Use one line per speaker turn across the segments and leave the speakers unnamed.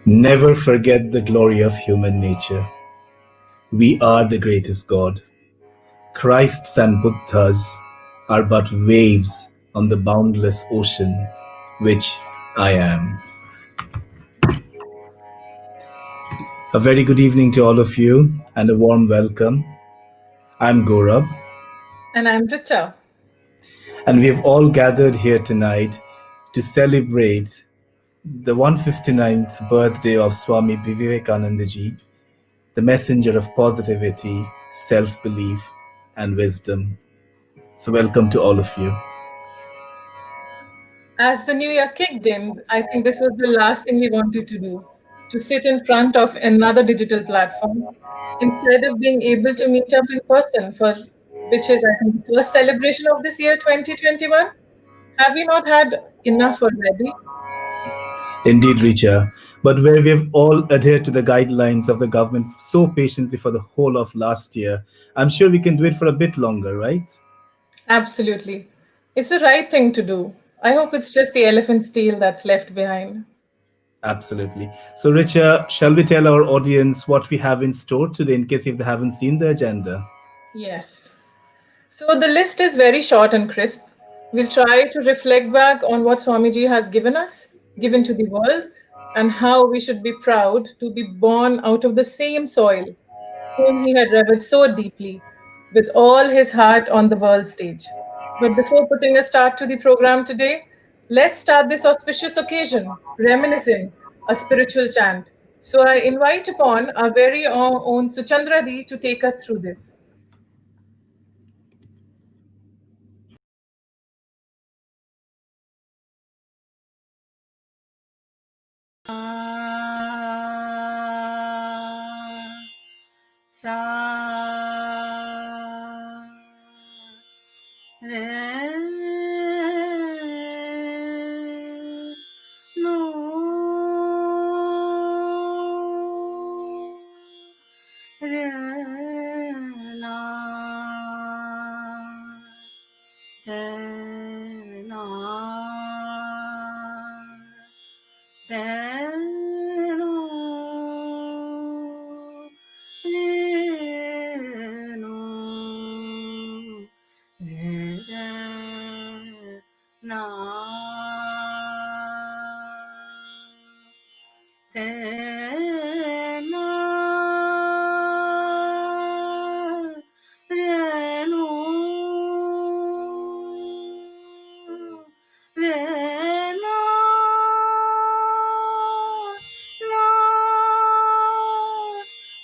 Never forget the glory of human nature. We are the greatest God. Christs and Buddhas are but waves on the boundless ocean, which I am. A very good evening to all of you and a warm welcome. I'm Gaurav,
And I'm Richa.
and we have all gathered here tonight to celebrate the 159th birthday of Swami Vivekananda ji, the messenger of positivity, self belief, and wisdom. So, welcome to all of you.
As the new year kicked in, I think this was the last thing we wanted to do to sit in front of another digital platform instead of being able to meet up in person, for which is, I think, the first celebration of this year 2021. Have we not had enough already?
Indeed, Richa, but where we have all adhered to the guidelines of the government so patiently for the whole of last year, I'm sure we can do it for a bit longer, right?
Absolutely. It's the right thing to do. I hope it's just the elephant's tail that's left behind.
Absolutely. So, Richa, shall we tell our audience what we have in store today in case if they haven't seen the agenda?
Yes. So the list is very short and crisp. We'll try to reflect back on what Swamiji has given us, given to the world, and how we should be proud to be born out of the same soil whom he had revered so deeply, with all his heart on the world stage. But before putting a start to the program today, let's start this auspicious occasion, reminiscing a spiritual chant. So I invite upon our very own Suchandra Di to take us through this.
सा रे no रे ना ते ना ते no रे no रे ना ते ना रे नो रे ना ना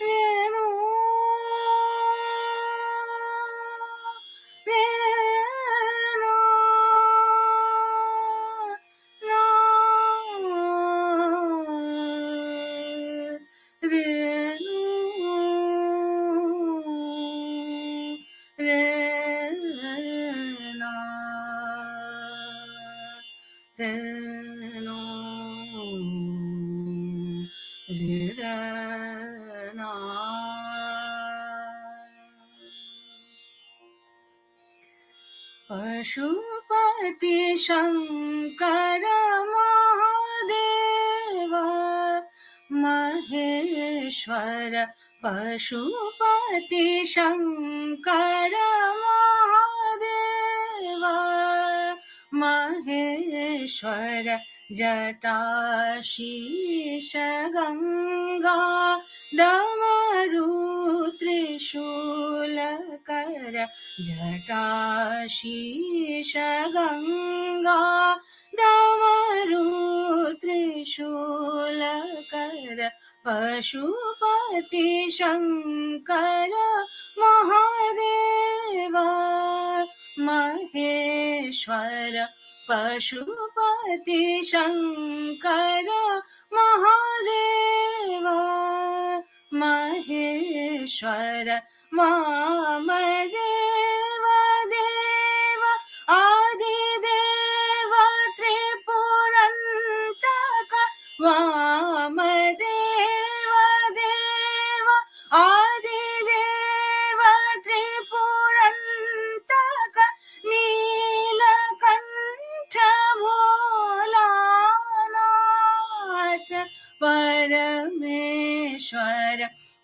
रे नो रे ना ना रे नो रे ना ते नो रे ना पशुपति शंकर महादेव महेश्वर पशुपति शंकर महादेव महेश्वर जटाशीष गंगा डमरू त्रिशूलकर जटाशीष गंगा डमरू त्रिशूलकर पशुपति शंकर महादेव महेश्वर पशुपति शंकर महादेव महेश्वर वामदेव देव आदिदेव त्रिपुरन्तक वामदेव देव आदिदेव त्रिपुरन्तक नीलकण्ठ भोलानाथ परमेश्वर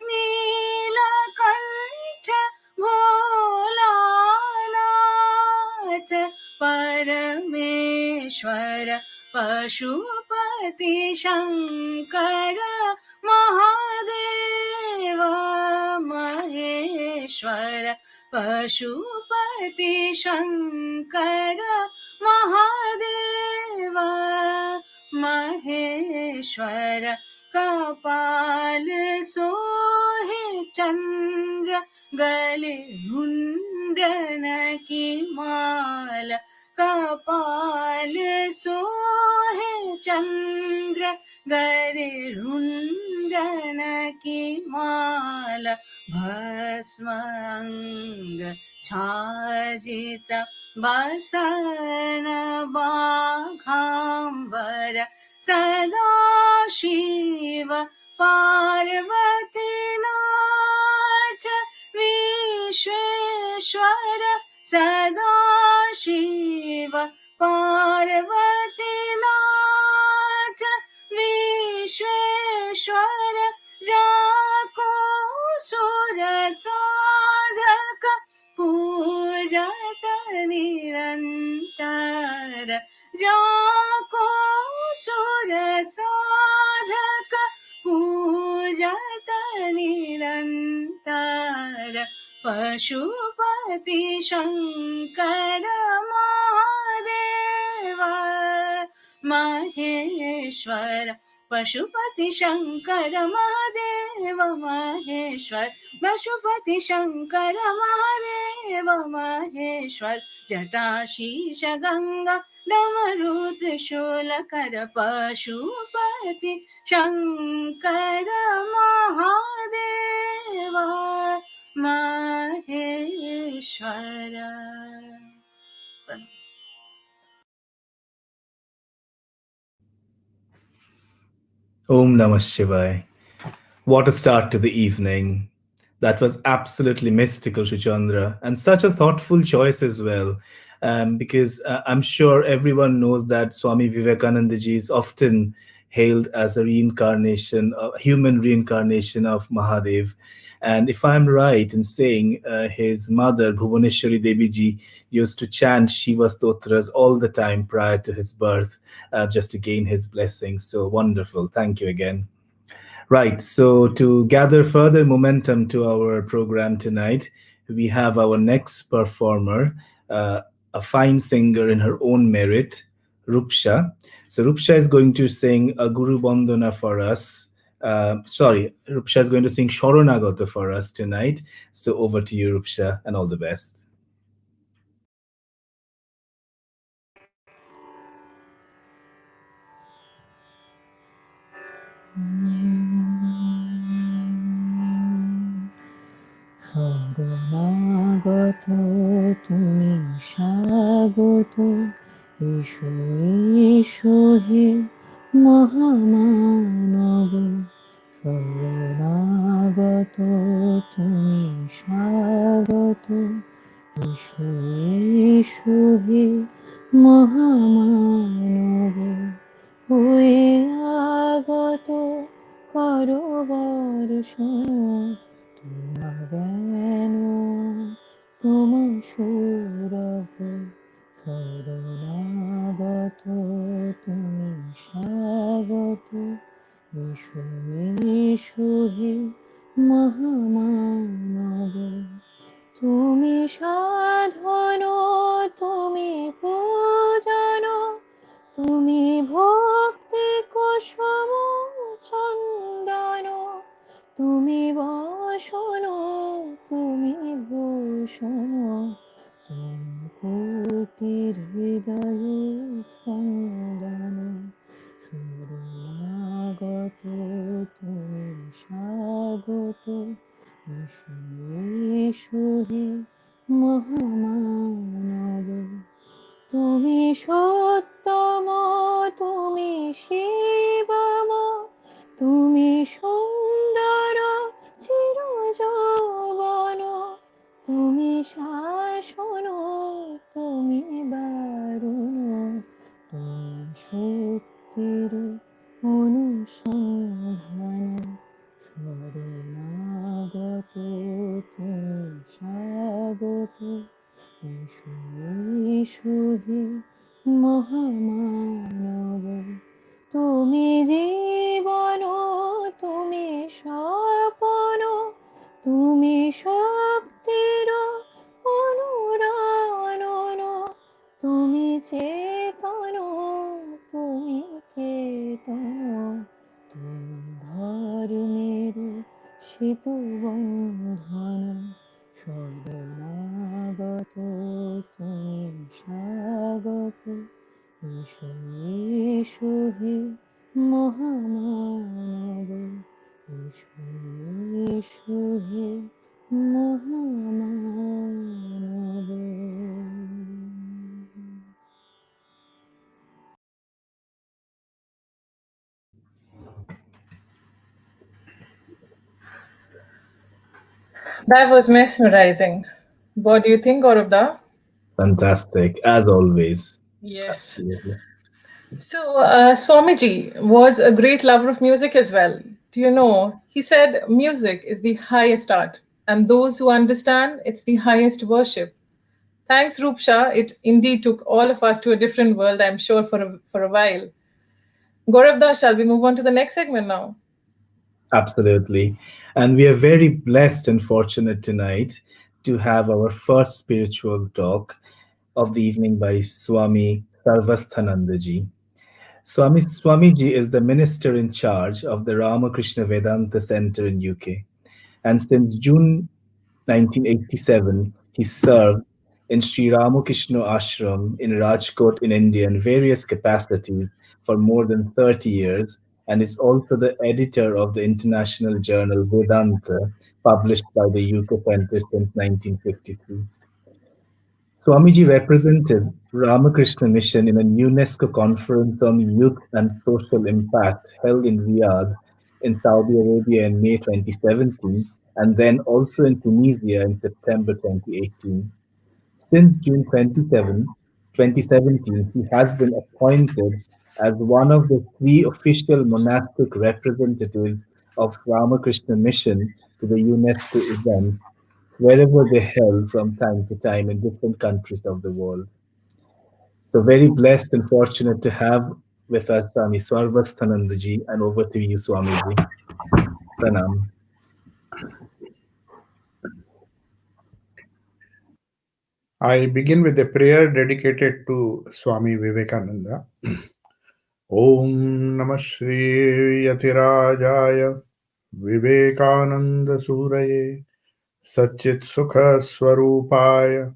नीलकण्ठ भोलानाथ परमेश्वर पशुपति शङ्कर महादेव महेश्वर पशुपति शङ्कर महादेव महेश्वर कपाल सोहे चन्द्र गले मुण्डन की माल कपाल सोहे चन्द्र गले रुण्डन की माल भस्म अंग छाजित बसन बाघाम्बर सदा शिव पार्वती नाथ विश्वेश्वर सदा शिव पार्वती नाथ विश्वेश्वर जाको सुर साधक पूजत निरंतर जाको सुर साधक पूजत निरंतर पशुपति शंकर महादेव महेश्वर पशुपति शंकर महादेव महेश्वर पशुपति शंकर महादेव महेश्वर जटाशीष गंगा डमरू त्रिशूल कर Pashupati Shankar Mahadev Maheshwar.
Om Namah Shivaya. What a start to the evening. That was absolutely mystical, Shuchandra, and such a thoughtful choice as well. Because I'm sure everyone knows that Swami Vivekananda ji is often hailed as a reincarnation, a human reincarnation of Mahadev. And if I'm right in saying his mother, Bhuvaneshwari Devi ji, used to chant Shiva Stotras all the time prior to his birth, just to gain his blessings. So wonderful. Thank you again. Right. So to gather further momentum to our program tonight, we have our next performer, a fine singer in her own merit, Rupsha. So Rupsha is going to sing a Guru Bandana for us. Rupsha is going to sing Shoronagata for us tonight. So over to you, Rupsha, and all the best.
শরণাগত তুমি স্বাগত এসো এসো হে মহামানব শরণাগত তুমি স্বাগত এসো এসো হে মহামানব হয়ে আগত করো বর্ষণ তোমার জ্ঞান তোমার সৌরভ শরণাগত তুমি স্বাগত এসো এসো হে মহামানব তুমি সাধন তুমি পূজন তুমি ভক্তি কুসুম চন্দন তুমি বসন তুমি ভূষণ তুমি কোটির হৃদয় স্পন্দন শরণাগত তুমি স্বাগত এসো এসো হে মহামানব তুমি সত্যম তুমি শিবম তুমি সুন্দর চিরযৌবন তুমি শাসন তুমি বারুণ তুমি শক্তির অনুসরণ চিতবন্ধন শরণাগত তুমি স্বাগত এসো এসো হে মহামানব এসো এসো হে মহামানব।
That was mesmerizing. What do you think, Gaurabda?
Fantastic, as always.
Yes.
Absolutely.
So, Swamiji was a great lover of music as well. Do you know? He said music is the highest art, and those who understand it's the highest worship. Thanks, Rupsha. It indeed took all of us to a different world, I'm sure, for a while. Gaurabda, shall we move on to the next segment now?
Absolutely. And we are very blessed and fortunate tonight to have our first spiritual talk of the evening by Swami Sarvasthanandaji. Swamiji is the minister in charge of the Ramakrishna Vedanta Center in UK. And since June 1987, he served in Sri Ramakrishna Ashram in Rajkot in India in various capacities for more than 30 years and is also the editor of the international journal Vedanta, published by the UK Center since 1953. Swamiji represented Ramakrishna Mission in a UNESCO conference on youth and social impact held in Riyadh in Saudi Arabia in May 2017 and then also in Tunisia in September 2018. Since June 2017, he has been appointed as one of the three official monastic representatives of Ramakrishna Mission to the UNESCO events wherever they held from time to time in different countries of the world. So very blessed and fortunate to have with us Swami Swarvasthanandaji, and over to you, Swamiji. Pranam.
I begin with a prayer dedicated to Swami Vivekananda. Om Namah Shri Yatirajaya Vivekananda Suraye Satchit Sukha Swarupaya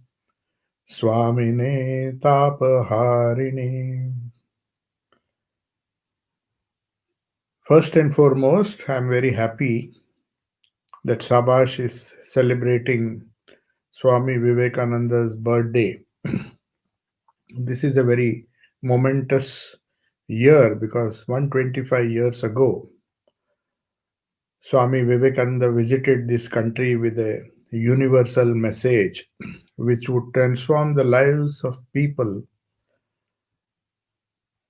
Swamine Tapaharini. First and foremost, I am very happy that Sabash is celebrating Swami Vivekananda's birthday. This is a very momentous year because 125 years ago, Swami Vivekananda visited this country with a universal message which would transform the lives of people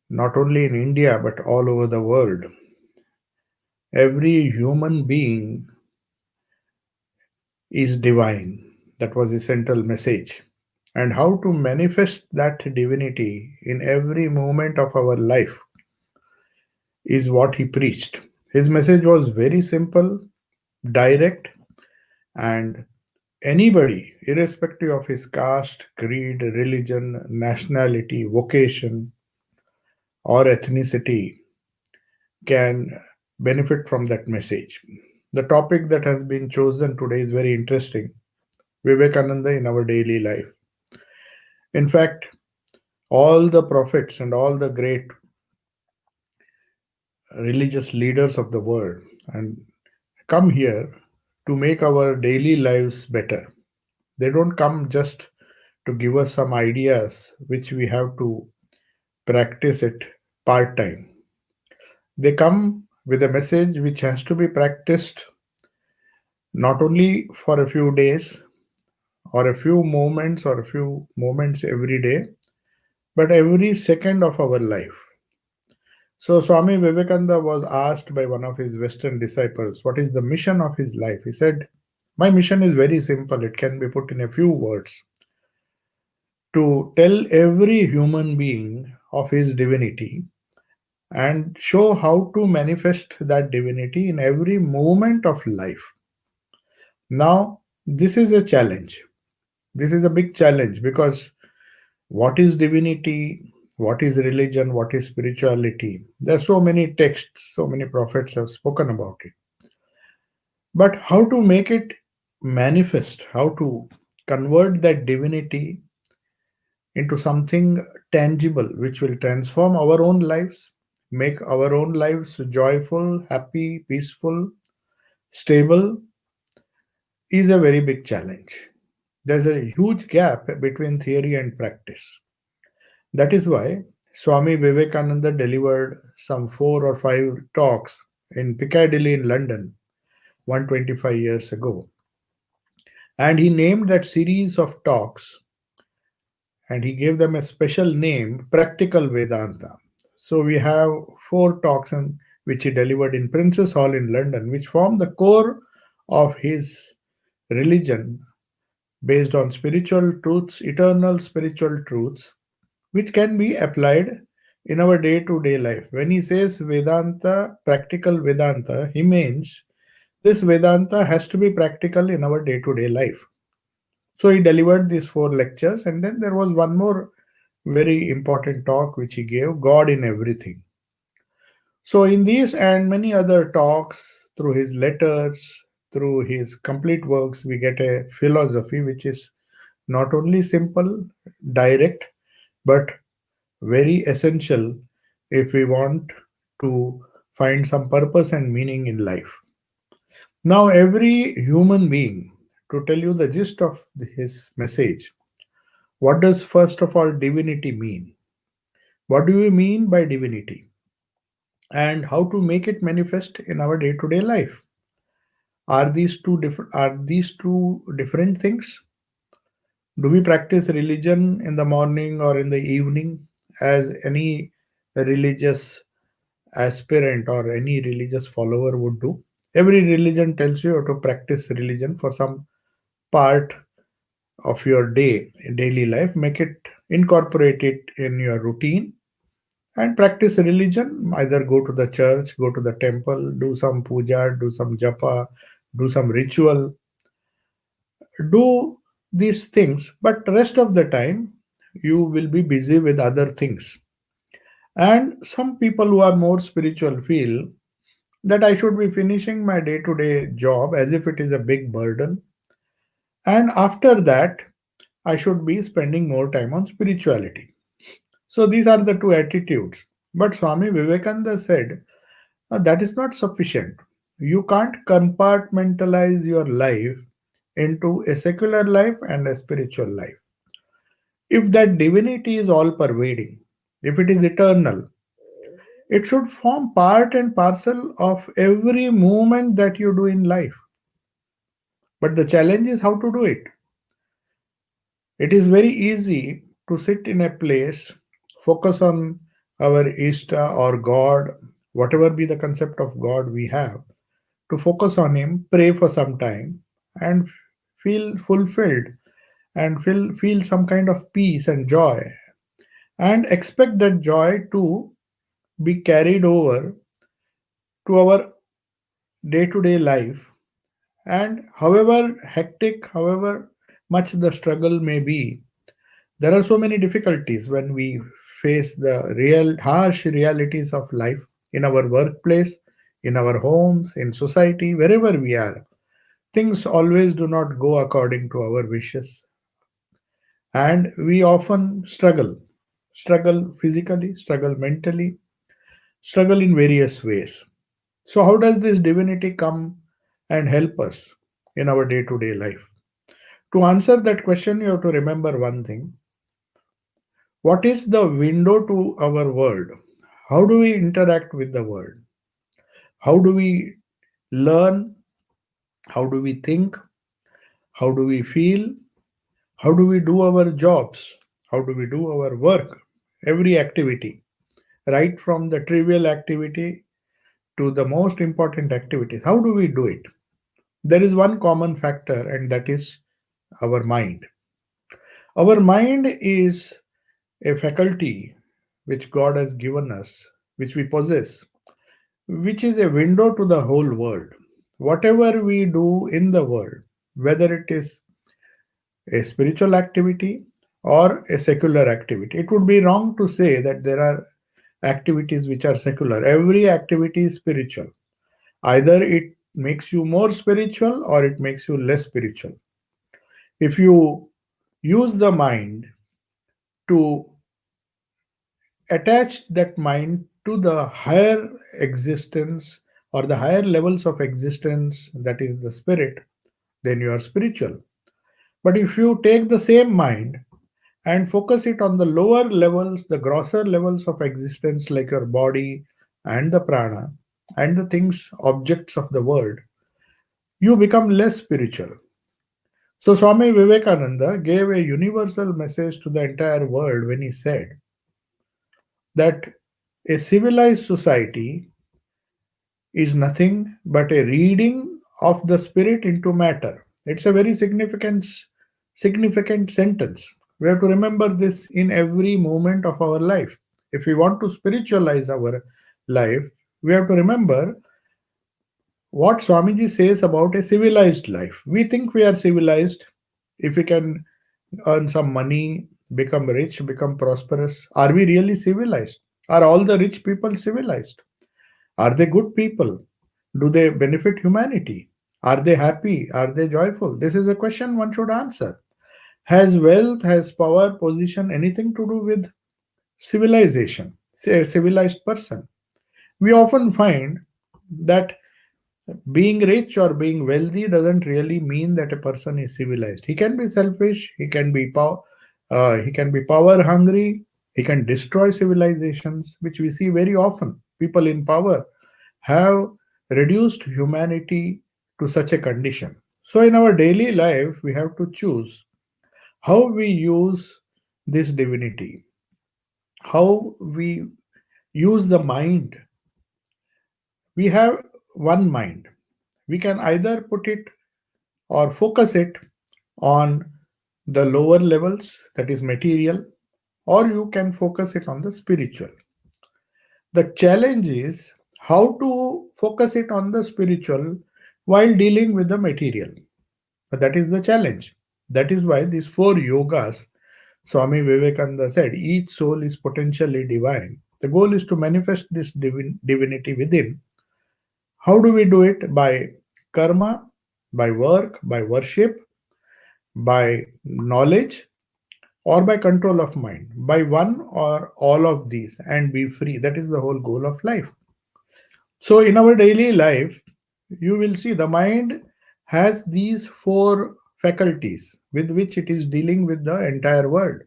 not only in India but all over the world. Every human being is divine. That was the central message. And how to manifest that divinity in every moment of our life is what he preached. His message was very simple, direct, and anybody, irrespective of his caste, creed, religion, nationality, vocation, or ethnicity, can benefit from that message. The topic that has been chosen today is very interesting: Vivekananda in our daily life. In fact, all the prophets and all the great religious leaders of the world and come here to make our daily lives better. They don't come just to give us some ideas which we have to practice it part time. They come with a message which has to be practiced not only for a few days or a few moments or a few moments every day, but every second of our life. So Swami Vivekananda was asked by one of his Western disciples, what is the mission of his life? He said, my mission is very simple. It can be put in a few words: to tell every human being of his divinity and show how to manifest that divinity in every moment of life. Now, this is a challenge. This is a big challenge because what is divinity? What is religion? What is spirituality? There are so many texts, so many prophets have spoken about it. But how to make it manifest, how to convert that divinity into something tangible which will transform our own lives, make our own lives joyful, happy, peaceful, stable, is a very big challenge. There's a huge gap between theory and practice. That is why Swami Vivekananda delivered some 4 or 5 talks in Piccadilly in London 125 years ago. And he named that series of talks and he gave them a special name, Practical Vedanta. So we have 4 talks which he delivered in Princess Hall in London, which form the core of his religion based on spiritual truths, eternal spiritual truths, which can be applied in our day to day life. When he says Vedanta, practical Vedanta, he means this Vedanta has to be practical in our day to day life. So he delivered these 4 lectures, and then there was one more very important talk which he gave, God in Everything. So, in these and many other talks, through his letters, through his complete works, we get a philosophy which is not only simple, direct, but very essential if we want to find some purpose and meaning in life. Now, every human being, to tell you the gist of his message, what does first of all divinity mean? What do we mean by divinity? And how to make it manifest in our day to day life? Are these two different things? Do we practice religion in the morning or in the evening as any religious aspirant or any religious follower would do? Every religion tells you how to practice religion for some part of your daily life. Make it, incorporate it in your routine and practice religion. Either go to the church, go to the temple, do some puja, do some japa, do some ritual, do these things, but rest of the time you will be busy with other things. And some people who are more spiritual feel that I should be finishing my day to day job as if it is a big burden, and after that I should be spending more time on spirituality. So these are the two attitudes. But Swami Vivekananda said, that is not sufficient. You can't compartmentalize your life into a secular life and a spiritual life. If that divinity is all pervading, if it is eternal, it should form part and parcel of every movement that you do in life. But the challenge is how to do it. It is very easy to sit in a place, focus on our Ishta or God, whatever be the concept of God we have, to focus on Him, pray for some time, and feel fulfilled and feel some kind of peace and joy, and expect that joy to be carried over to our day to day life. And however hectic, however much the struggle may be, there are so many difficulties when we face the real harsh realities of life in our workplace, in our homes, in society, wherever we are. Things always do not go according to our wishes, and we often struggle physically, struggle mentally, struggle in various ways. So, how does this divinity come and help us in our day to day life? To answer that question, you have to remember one thing: what is the window to our world? How do we interact with the world? How do we learn? How do we think? How do we feel? How do we do our jobs? How do we do our work? Every activity, right from the trivial activity to the most important activities. How do we do it? There is one common factor, and that is our mind. Our mind is a faculty which God has given us, which we possess, which is a window to the whole world. Whatever we do in the world, whether it is a spiritual activity or a secular activity, it would be wrong to say that there are activities which are secular. Every activity is spiritual. Either it makes you more spiritual or it makes you less spiritual. If you use the mind to attach that mind to the higher existence or the higher levels of existence, that is the spirit, then you are spiritual. But if you take the same mind and focus it on the lower levels, the grosser levels of existence, like your body and the prana and the things, objects of the world, you become less spiritual. So, Swami Vivekananda gave a universal message to the entire world when he said that a civilized society is nothing but a reading of the spirit into matter. It's a very significant sentence. We have to remember this in every moment of our life. If we want to spiritualize our life, we have to remember what Swamiji says about a civilized life. We think we are civilized if we can earn some money, become rich, become prosperous. Are we really civilized? Are all the rich people civilized? Are they good people? Do they benefit humanity? Are they happy? Are they joyful? This is a question one should answer. Has wealth, has power, position anything to do with civilization? Say a civilized person. We often find that being rich or being wealthy doesn't really mean that a person is civilized. He can be selfish, he can be power hungry, he can destroy civilizations, which we see very often. People in power have reduced humanity to such a condition. So, in our daily life, we have to choose how we use this divinity, how we use the mind. We have one mind. We can either put it or focus it on the lower levels, that is material, or you can focus it on the spiritual. The challenge is how to focus it on the spiritual while dealing with the material. That is the challenge. That is why these four yogas, Swami Vivekananda said, each soul is potentially divine. The goal is to manifest this divinity within. How do we do it? By karma, by work, by worship, by knowledge, or by control of mind. By one or all of these and be free. That is the whole goal of life. So, in our daily life, you will see the mind has these four faculties with which it is dealing with the entire world.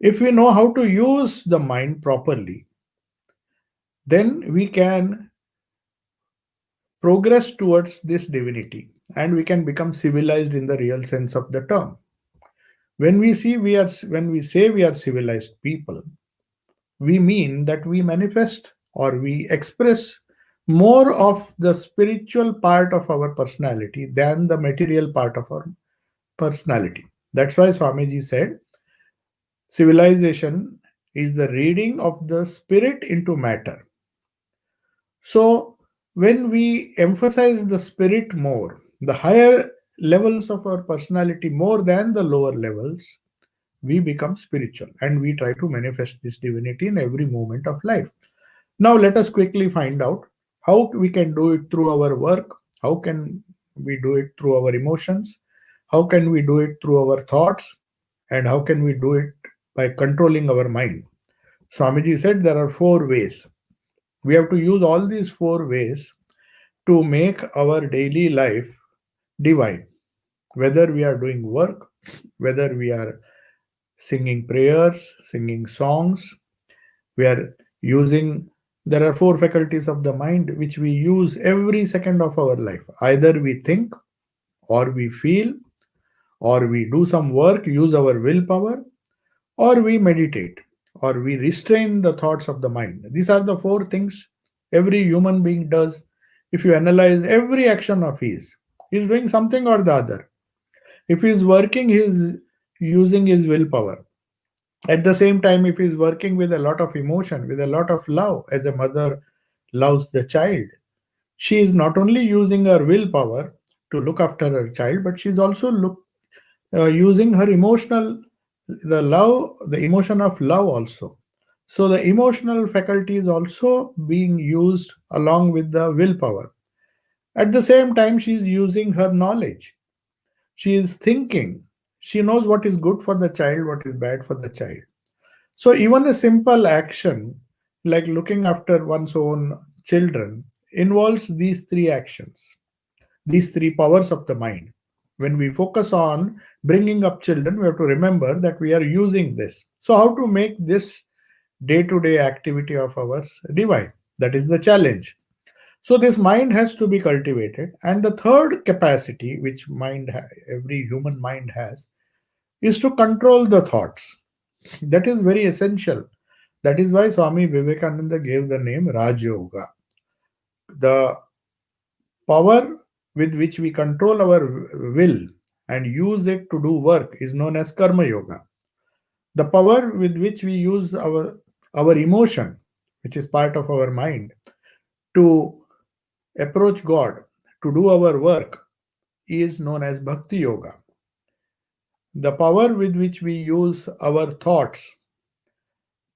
If we know how to use the mind properly, then we can progress towards this divinity and we can become civilized in the real sense of the term. When we say we are civilized people, we mean that we manifest or we express more of the spiritual part of our personality than the material part of our personality. That's why Swamiji said civilization is the reading of the spirit into matter. So, when we emphasize the spirit more, the higher levels of our personality more than the lower levels, we become spiritual and we try to manifest this divinity in every moment of life. Now, let us quickly find out how we can do it through our work, how can we do it through our emotions, how can we do it through our thoughts, and how can we do it by controlling our mind. Swamiji said there are four ways. We have to use all these four ways to make our daily life divine. Whether we are doing work, whether we are singing prayers, singing songs, we are using, there are four faculties of the mind which we use every second of our life. Either we think, or we feel, or we do some work, use our willpower, or we meditate, or we restrain the thoughts of the mind. These are the four things every human being does. If you analyze every action of his, he's doing something or the other. If he's working, he's using his willpower. At the same time, if he's working with a lot of emotion, with a lot of love, as a mother loves the child, she is not only using her willpower to look after her child, but she's also using her the emotion of love also. So the emotional faculty is also being used along with the willpower. At the same time, she is using her knowledge. She is thinking. She knows what is good for the child, what is bad for the child. So even a simple action like looking after one's own children involves these three actions, these three powers of the mind. When we focus on bringing up children, we have to remember that we are using this. So, how to make this day to day activity of ours divine? That is the challenge. So, this mind has to be cultivated. And the third capacity, which every human mind has, is to control the thoughts. That is very essential. That is why Swami Vivekananda gave the name Raj Yoga. The power with which we control our will and use it to do work is known as Karma Yoga. The power with which we use our emotion, which is part of our mind, to approach God, to do our work, is known as Bhakti Yoga. The power with which we use our thoughts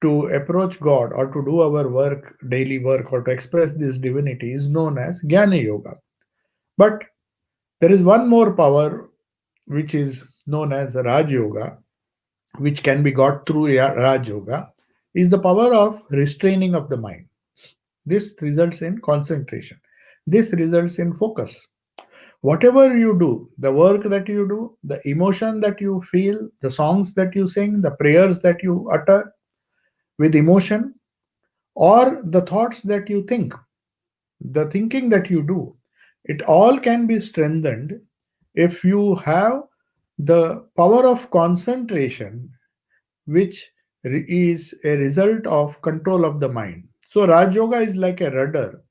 to approach God or to do our work, daily work, or to express this divinity is known as Jnana Yoga. But there is one more power which is known as Raj Yoga, which can be got through Raj Yoga, is the power of restraining of the mind. This results in concentration. This results in focus. Whatever you do, the work that you do, the emotion that you feel, the songs that you sing, the prayers that you utter with emotion, or the thoughts that you think, the thinking that you do, it all can be strengthened if you have the power of concentration, which is a result of control of the mind. So, Raj Yoga is like a rudder,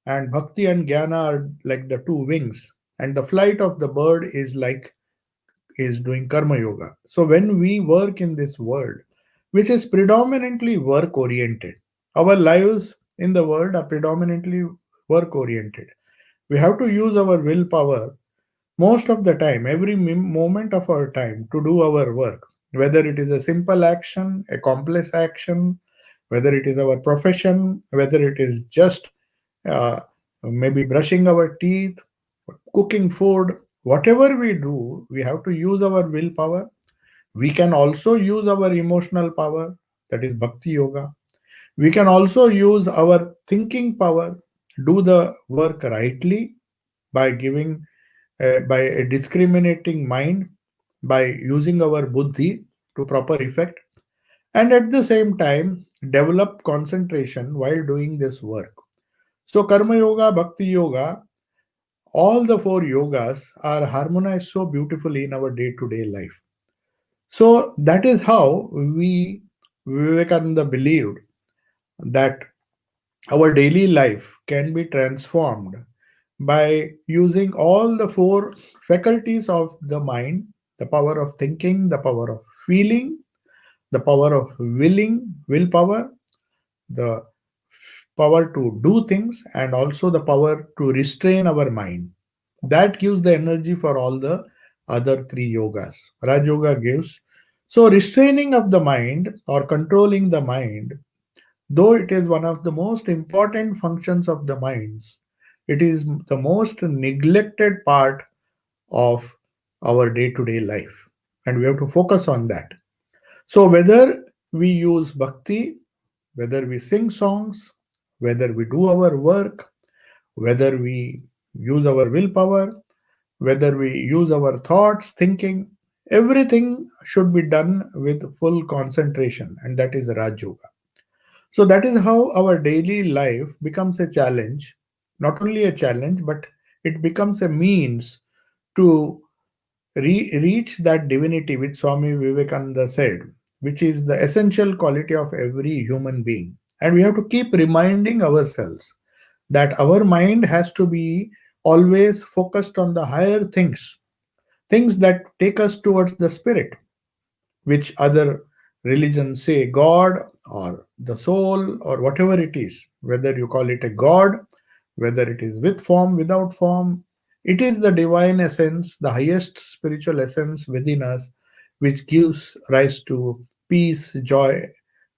and Bhakti and Jnana are like the two wings, and the flight of the bird is doing Karma Yoga. So, when we work in this world, which is predominantly work oriented, our lives in the world are predominantly work oriented. We have to use our willpower most of the time, every moment of our time to do our work, whether it is a simple action, a complex action, whether it is our profession, whether it is just uh, maybe brushing our teeth, cooking food, whatever we do, we have to use our willpower. We can also use our emotional power, that is Bhakti Yoga. We can also use our thinking power, do the work rightly by giving by a discriminating mind, by using our buddhi to proper effect, and at the same time develop concentration while doing this work. So, Karma Yoga, Bhakti Yoga, all the four yogas are harmonized so beautifully in our day to day life. So, that is how Vivekananda believed that our daily life can be transformed by using all the four faculties of the mind, the power of thinking, the power of feeling, the power of willpower, the power to do things, and also the power to restrain our mind. That gives the energy for all the other three yogas. Raj Yoga gives. So, restraining of the mind or controlling the mind, though it is one of the most important functions of the mind, it is the most neglected part of our day to day life. And we have to focus on that. So, whether we use bhakti, whether we sing songs, whether we do our work, whether we use our willpower, whether we use our thoughts, thinking, everything should be done with full concentration, and that is Raj Yoga. So, that is how our daily life becomes a challenge, not only a challenge, but it becomes a means to reach that divinity which Swami Vivekananda said, which is the essential quality of every human being. And we have to keep reminding ourselves that our mind has to be always focused on the higher things, things that take us towards the spirit, which other religions say God or the soul or whatever it is, whether you call it a God, whether it is with form, without form, it is the divine essence, the highest spiritual essence within us, which gives rise to peace, joy,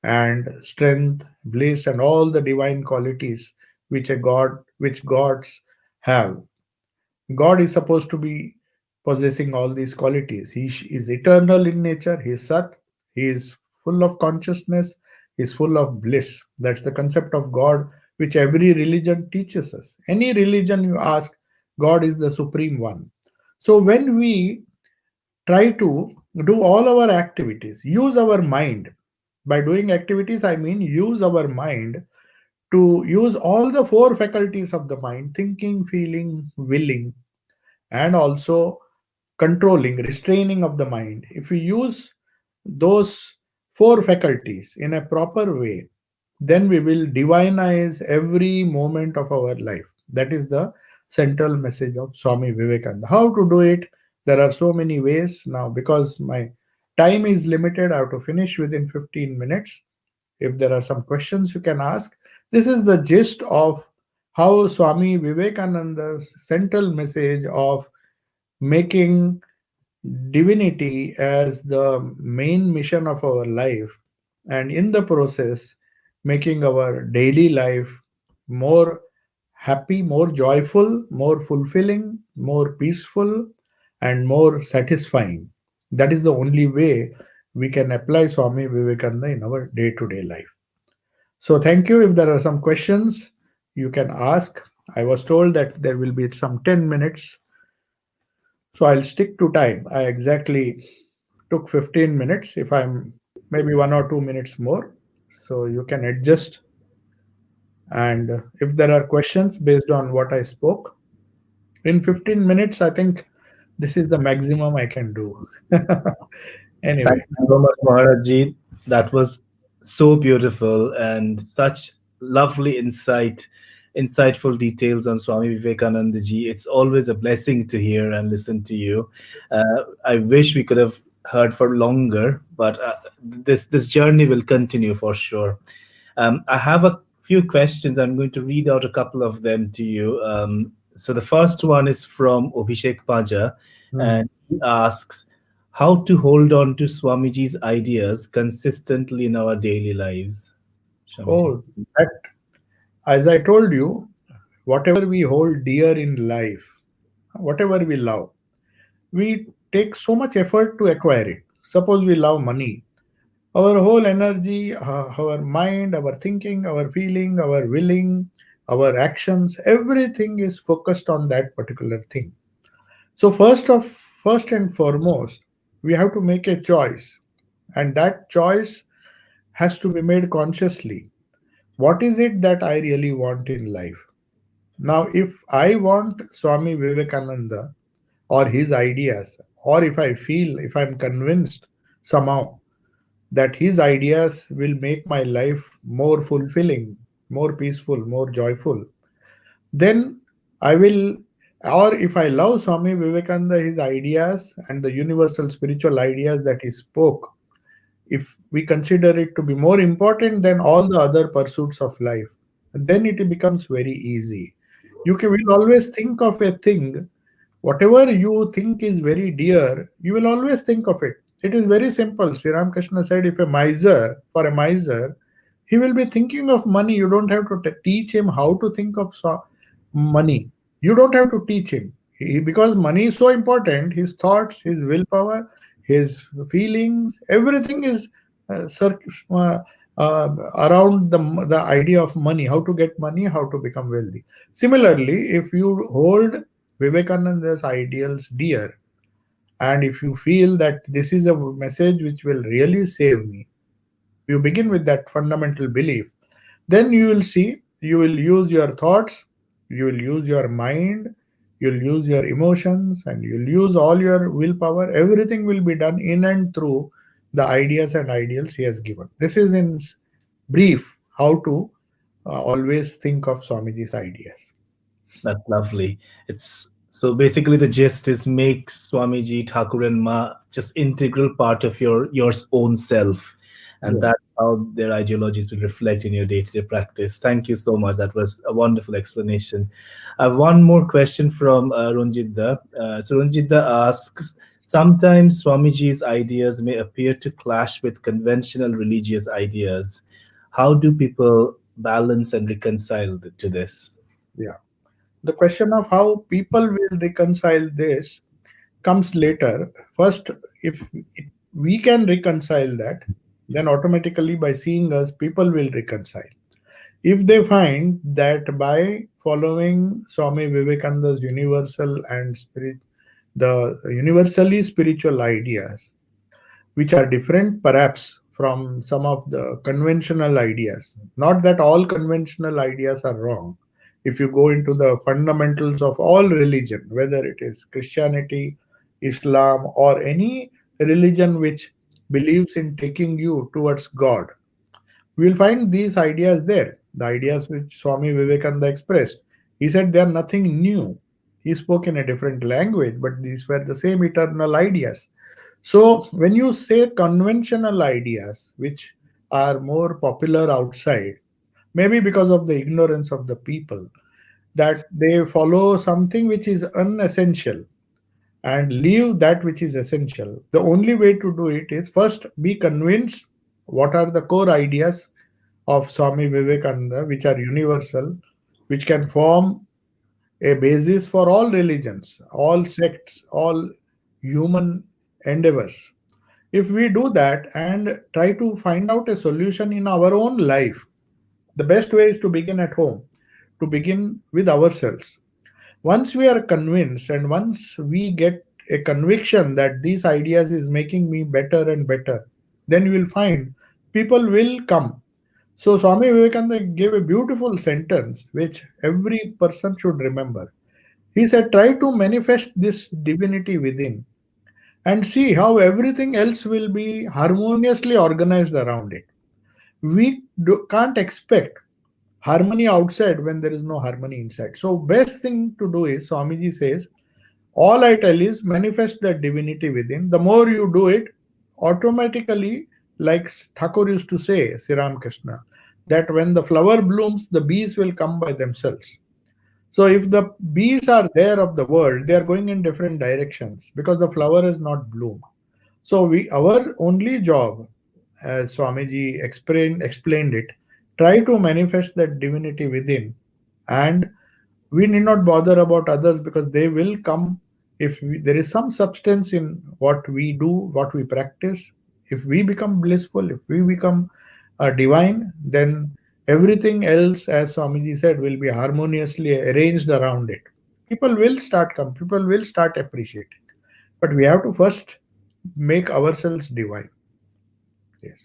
and strength, bliss, and all the divine qualities which a God, which gods have. God is supposed to be possessing all these qualities. Is eternal in nature, He is Sat, He is full of consciousness, He is full of bliss. That's the concept of God which every religion teaches us. Any religion you ask, God is the supreme one. So when we try to do all our activities, use our mind. By doing activities, I mean use our mind, to use all the four faculties of the mind: thinking, feeling, willing, and also controlling, restraining of the mind. If we use those four faculties in a proper way, then we will divinize every moment of our life. That is the central message of Swami Vivekananda. How to do it? There are so many ways. Now, because my time is limited, I have to finish within 15 minutes. If there are some questions you can ask. This is the gist of how Swami Vivekananda's central message of making divinity as the main mission of our life, and in the process making our daily life more happy, more joyful, more fulfilling, more peaceful, and more satisfying. That is the only way we can apply Swami Vivekananda in our day to day life. So thank you. If there are some questions, you can ask. I was told that there will be some 10 minutes, so I'll stick to time. I exactly took 15 minutes. If I'm maybe 1 or 2 minutes more, so you can adjust. And if there are questions based on what I spoke in 15 minutes, I think this is the maximum I can do.
Thank
Anyway,
you so much, Maharajji. That was so beautiful and such lovely insightful details on Swami Vivekananda ji. It's always a blessing to hear and listen to you. I wish we could have heard for longer, but this journey will continue for sure. I have a few questions. I'm going to read out a couple of them to you. So the first one is from Abhishek Paja,
hmm.
and he asks how to hold on to Swamiji's ideas consistently in our daily lives. Swamiji.
Oh, that, as I told you, whatever we hold dear in life, whatever we love, we take so much effort to acquire it. Suppose we love money, our whole energy, our mind, our thinking, our feeling, our willing, our actions, everything is focused on that particular thing. So first and foremost, we have to make a choice, and that choice has to be made consciously. What is it that I really want in life? Now, if I want Swami Vivekananda or his ideas, or if I'm convinced somehow that his ideas will make my life more fulfilling, more peaceful, more joyful, then I will, or if I love Swami Vivekananda, his ideas and the universal spiritual ideas that he spoke, if we consider it to be more important than all the other pursuits of life, then it becomes very easy. Will always think of a thing. Whatever you think is very dear, you will always think of it. It is very simple. Sri Ramakrishna said, if for a miser, he will be thinking of money. You don't have to teach him how to think of money. You don't have to teach him. Because money is so important, his thoughts, his willpower, his feelings, everything is uh, cir- uh, around the idea of money, how to get money, how to become wealthy. Similarly, if you hold Vivekananda's ideals dear, and if you feel that this is a message which will really save me, you begin with that fundamental belief, then you will see, you will use your thoughts, you will use your mind, you'll use your emotions, and you'll use all your willpower. Everything will be done in and through the ideas and ideals he has given. This is in brief how to always think of Swamiji's ideas.
That's lovely. It's so basically the gist is make Swamiji, Thakur, and Ma just integral part of your own self, and
Yes.
that's how their ideologies will reflect in your day-to-day practice. Thank you so much. That was a wonderful explanation. I have one more question from Runjitda. So Runjitda asks, sometimes Swamiji's ideas may appear to clash with conventional religious ideas. How do people balance and reconcile to this?
Yeah. The question of how people will reconcile this comes later. First, if we can reconcile that, then automatically by seeing us, people will reconcile. If they find that by following Swami Vivekananda's universal and spirit, the universally spiritual ideas, which are different perhaps from some of the conventional ideas. Not that all conventional ideas are wrong. If you go into the fundamentals of all religion, whether it is Christianity, Islam, or any religion which believes in taking you towards God, we will find these ideas there. The ideas which Swami Vivekananda expressed. He said they are nothing new. He spoke in a different language, but these were the same eternal ideas. So, when you say conventional ideas, which are more popular outside, maybe because of the ignorance of the people, that they follow something which is unessential and leave that which is essential. The only way to do it is first be convinced what are the core ideas of Swami Vivekananda, which are universal, which can form a basis for all religions, all sects, all human endeavors. If we do that and try to find out a solution in our own life, the best way is to begin at home, to begin with ourselves. Once we are convinced and once we get a conviction that these ideas is making me better and better, then you will find people will come. So Swami Vivekananda gave a beautiful sentence which every person should remember. He said, try to manifest this divinity within and see how everything else will be harmoniously organized around it. Can't expect harmony outside when there is no harmony inside. So best thing to do is, Swamiji says, all I tell is manifest the divinity within. The more you do it, automatically, like Thakur used to say, Sri Krishna, that when the flower blooms, the bees will come by themselves. So if the bees are there of the world, they are going in different directions because the flower has not bloomed. So our only job, as Swamiji explained it, try to manifest that divinity within, and we need not bother about others because they will come if there is some substance in what we do, what we practice. If we become blissful, if we become divine, then everything else, as Swamiji said, will be harmoniously arranged around it. People will start come, people will start appreciating. But we have to first make ourselves divine. Yes.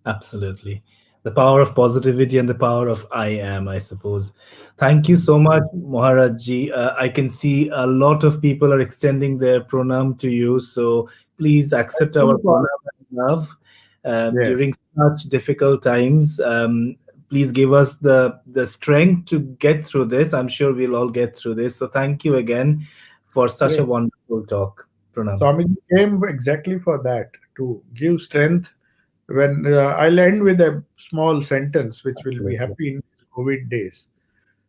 Absolutely. The power of positivity and the power of I am, I suppose. Thank you so much, Maharaj ji. I can see a lot of people are extending their pranam to you. So please
I
accept our
think
pranam and love
yes,
during such difficult times. Please give us the strength to get through this. I'm sure we'll all get through this. So thank you again for such a
yes.
wonderful talk. Pranam.
Swamiji came exactly for that, to give strength. When I'll end with a small sentence which will be
Absolutely.
happy in COVID days.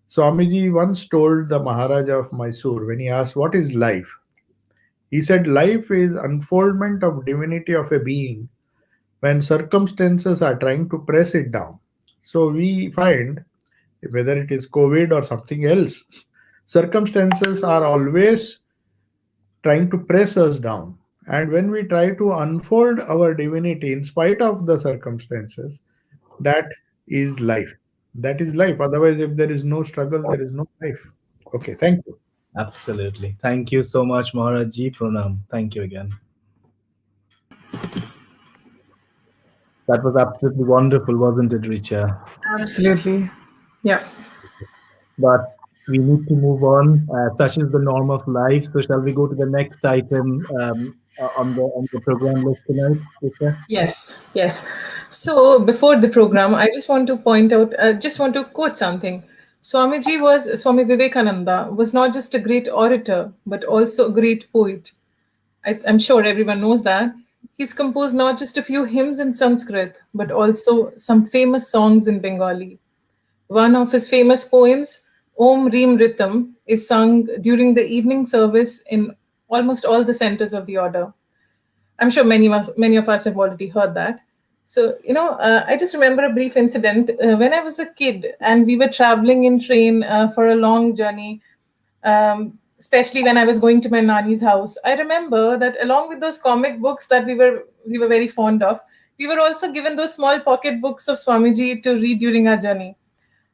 Swamiji once told the Maharaja of Mysore when he asked, what is life? He said, life is unfoldment of divinity of a being when circumstances are trying to press it down. So we find, whether it is COVID or something else, circumstances are always trying to press us down. And when we try to unfold our divinity in spite of the circumstances, that is life. That is life. Otherwise, if there is no struggle, there is no life. Okay, thank you.
Absolutely. Thank you so much, Maharaj ji. Pranam. Thank you again. That was absolutely wonderful, wasn't it, Richa?
Absolutely. Yeah.
But we need to move on. Such is the norm of life. So, shall we go to the next item on the program list tonight, Richa?
Yes, yes. So before the program, I just want to point out, just want to quote something. Swami Vivekananda was not just a great orator, but also a great poet. I'm sure everyone knows that. He's composed not just a few hymns in Sanskrit, but also some famous songs in Bengali. One of his famous poems, Om Reem Ritam, is sung during the evening service in almost all the centers of the order. I'm sure many of us have already heard that. So, I just remember a brief incident when I was a kid and we were traveling in train for a long journey. Especially when I was going to my nani's house. I remember that along with those comic books that we were very fond of, we were also given those small pocket books of Swamiji to read during our journey.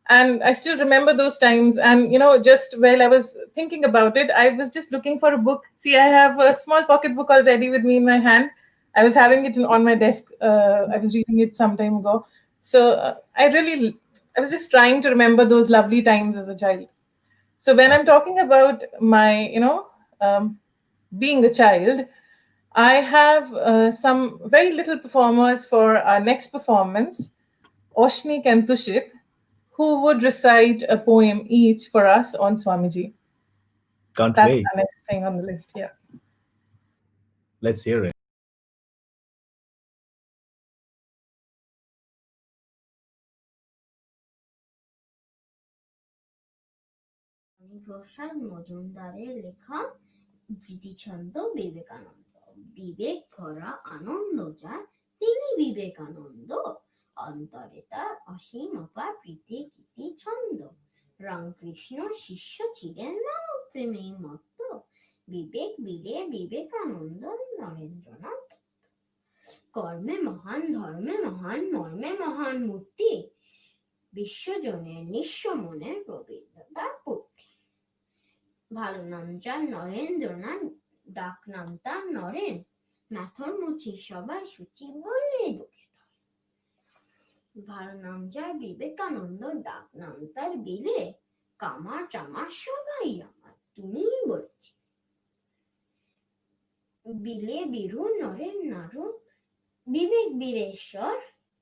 And I still remember those times. And just while I was thinking about it, I was just looking for a book. See, I have a small pocket book already with me in my hand. I was having it on my desk. I was reading it some time ago. So I was just trying to remember those lovely times as a child. So when I'm talking about my, um, being a child, I have some very little performers for our next performance, Oshnik and Tushit, who would recite a poem each for us on Swamiji.
Can't
That's
wait.
the next thing on the list here.
Let's hear it.
প্রসাদ মজুমদারের লেখা গীতিছন্দ বিবেকানন্দ। বিবেক ভরা আনন্দ যার, তিনি বিবেকানন্দ। অন্তরে তার অসীম অপার প্রীতি গীতি ছন্দ। রামকৃষ্ণ শিষ্য ছিলেন রাম প্রেমে মত্ত। বিবেক বীরে বিবেকানন্দ নরেন্দ্রনাথ। কর্মে মহান, ধর্মে মহান, মর্মে মহান মূর্তি। বিশ্বজনের নিঃস্ব মনের প্রবীণতার পূর্তি। ভালো নাম যার নরেন্দ্রনাথ, ডাক নাম তার নরেন। মাথর মুচি সবাই সূচি বললে বুকে ধরে। ভালো নাম যার বিবেকানন্দ, ডাক নাম তার বিলে। কামার চামার সবাই আমার, তুমি বলেছি। বিলে বিরু নরেন নারু, বিবেক বীরেশ্বর।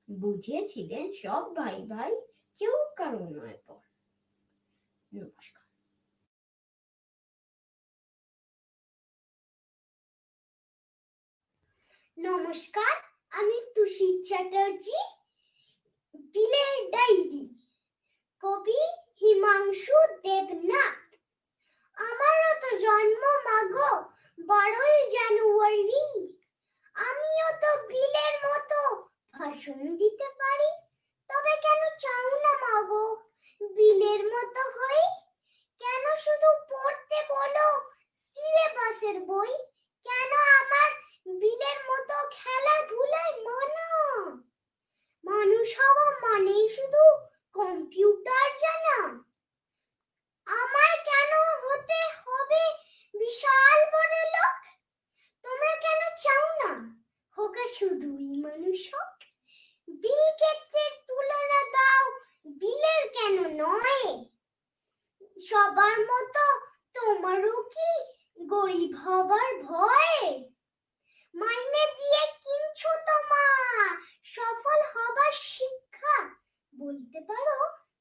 বুঝেছিলেন সব ভাই ভাই, কেউ কারো নয় পর। নমস্কার।
নমস্কার, আমি তুষির চ্যাটার্জি। বিলের ডায়েরি, কবি হিমাংশু দেবনাথ। আমারও তো জন্ম মাগো 12ই জানুয়ারি। আমিও তো বিলের মতো ভাষণ দিতে পারি। তবে কেন চাও না মাগো বিলের মতো হই? কেন শুধু পড়তে বলো সিলেবাসের বই? কেন আমার বিলের মতো খেলাধুলায় মনা? মানুষ হওয়া মানেই শুধু কম্পিউটার জানা? আমায় কেন হতে হবে বিশাল বড় লোক? তোমরা কেন চাও না হোক শুধুই মানুষ হোক? বিল গেটসের তুলনা দাও বিলের কেন নয়? সবার মতো তোমারও কি গরিব হবার ভয়? মাইনে দিয়ে কিনছো তোমার সফল হবার শিক্ষা। বলতে পারো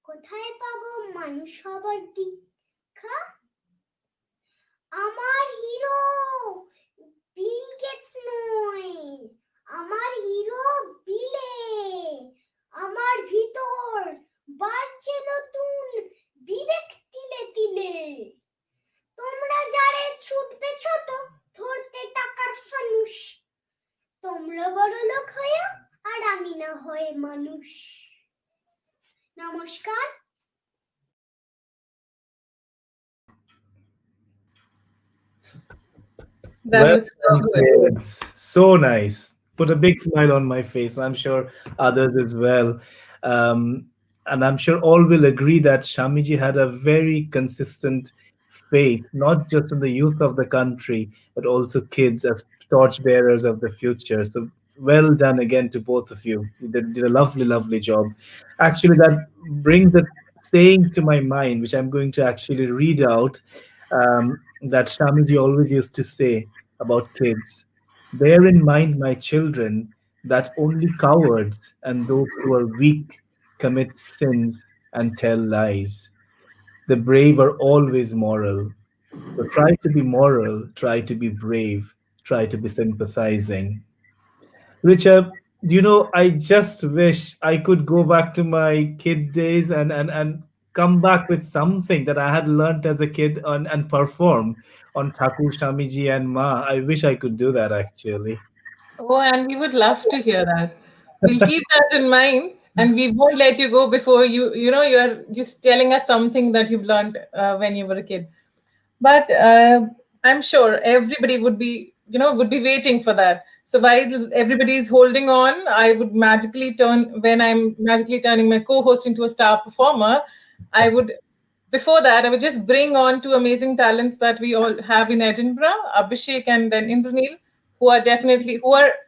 কোথায় পাবো মানুষ হবার দীক্ষা? আমার হিরো বিল গেটস নয়, আমার হিরো বিলে। আমার ভিতর বাড়ছে নতুন বিবেক তিলে তিলে। তোমরা যারে ছুটবে ছোট ধরতে টাকার ফানুষ, তোমরা বড় লোক হয়ে আর আমি না হয়ে মানুষ। নমস্কার।
That
Well
was so
done,
good.
kids. So nice. Put a big smile on my face. I'm sure others as well. Um, and I'm sure all will agree that Shamiji had a very consistent faith, not just in the youth of the country, but also kids as torchbearers of the future. So well done again to both of you. You did a lovely, lovely job. Actually, that brings a saying to my mind, which I'm going to actually read out, that Shamiji always used to say about kids. Bear in mind, my children, that only cowards and those who are weak commit sins and tell lies. The brave are always moral. So try to be moral, try to be brave, try to be sympathizing. Richard, I just wish I could go back to my kid days and come back with something that I had learnt as a kid and perform on Thakur Shamiji and Ma. I wish I could do that actually.
Oh, and we would love to hear that. We'll keep that in mind, and we won't let you go before you're just telling us something that you've learned when you were a kid. But I'm sure everybody would be, would be waiting for that. So while everybody is holding on, I would magically turn, when I'm magically turning my co-host into a star performer, I would, before that, I would just bring on two amazing talents that we all have in Edinburgh, Abhishek and then Indranil, who are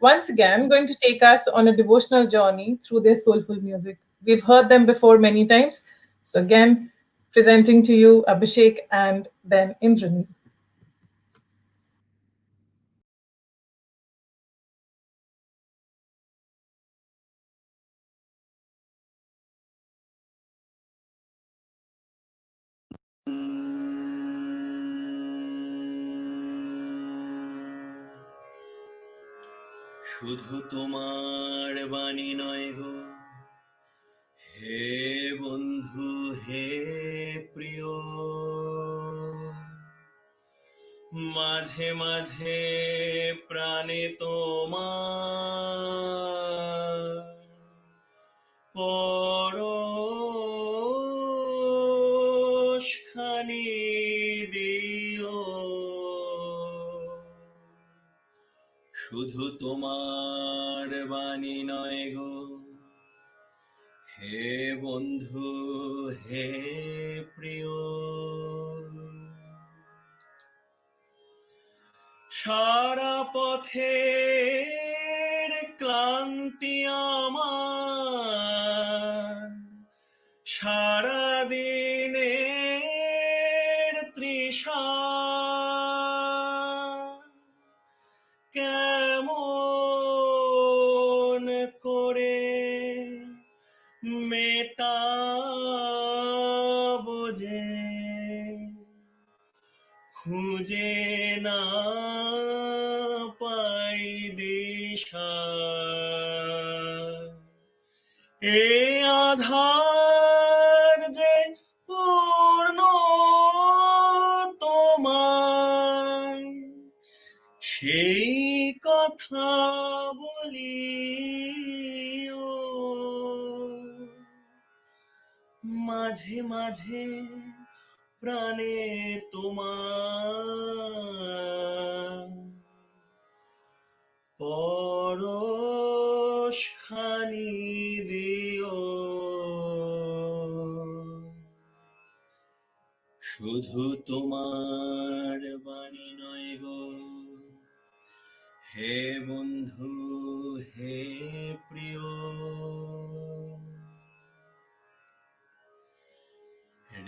once again going to take us on a devotional journey through their soulful music. We've heard them before many times. So again, presenting to you Abhishek and then Indrani.
শুধু তোমার বাণী নয় গো হে বন্ধু হে প্রিয়, মাঝে মাঝে প্রাণে তোমার পরশ খানি দিও, শুধু তোমার বাণী নয় গো হে বন্ধু হে প্রিয়, সারা পথের ক্লান্তি আমার, সারা দিনের তৃষা কেমন করে মেটাবো যে, খুঁজে না পাই দিশা, এ আধার যে পূর্ণ তোমায়, সেই কথা বলিও, মাঝে মাঝে প্রাণে তোমার পরশ খানি দিও, শুধু তোমার বাণী নয় গো হে বন্ধু হে প্রিয়,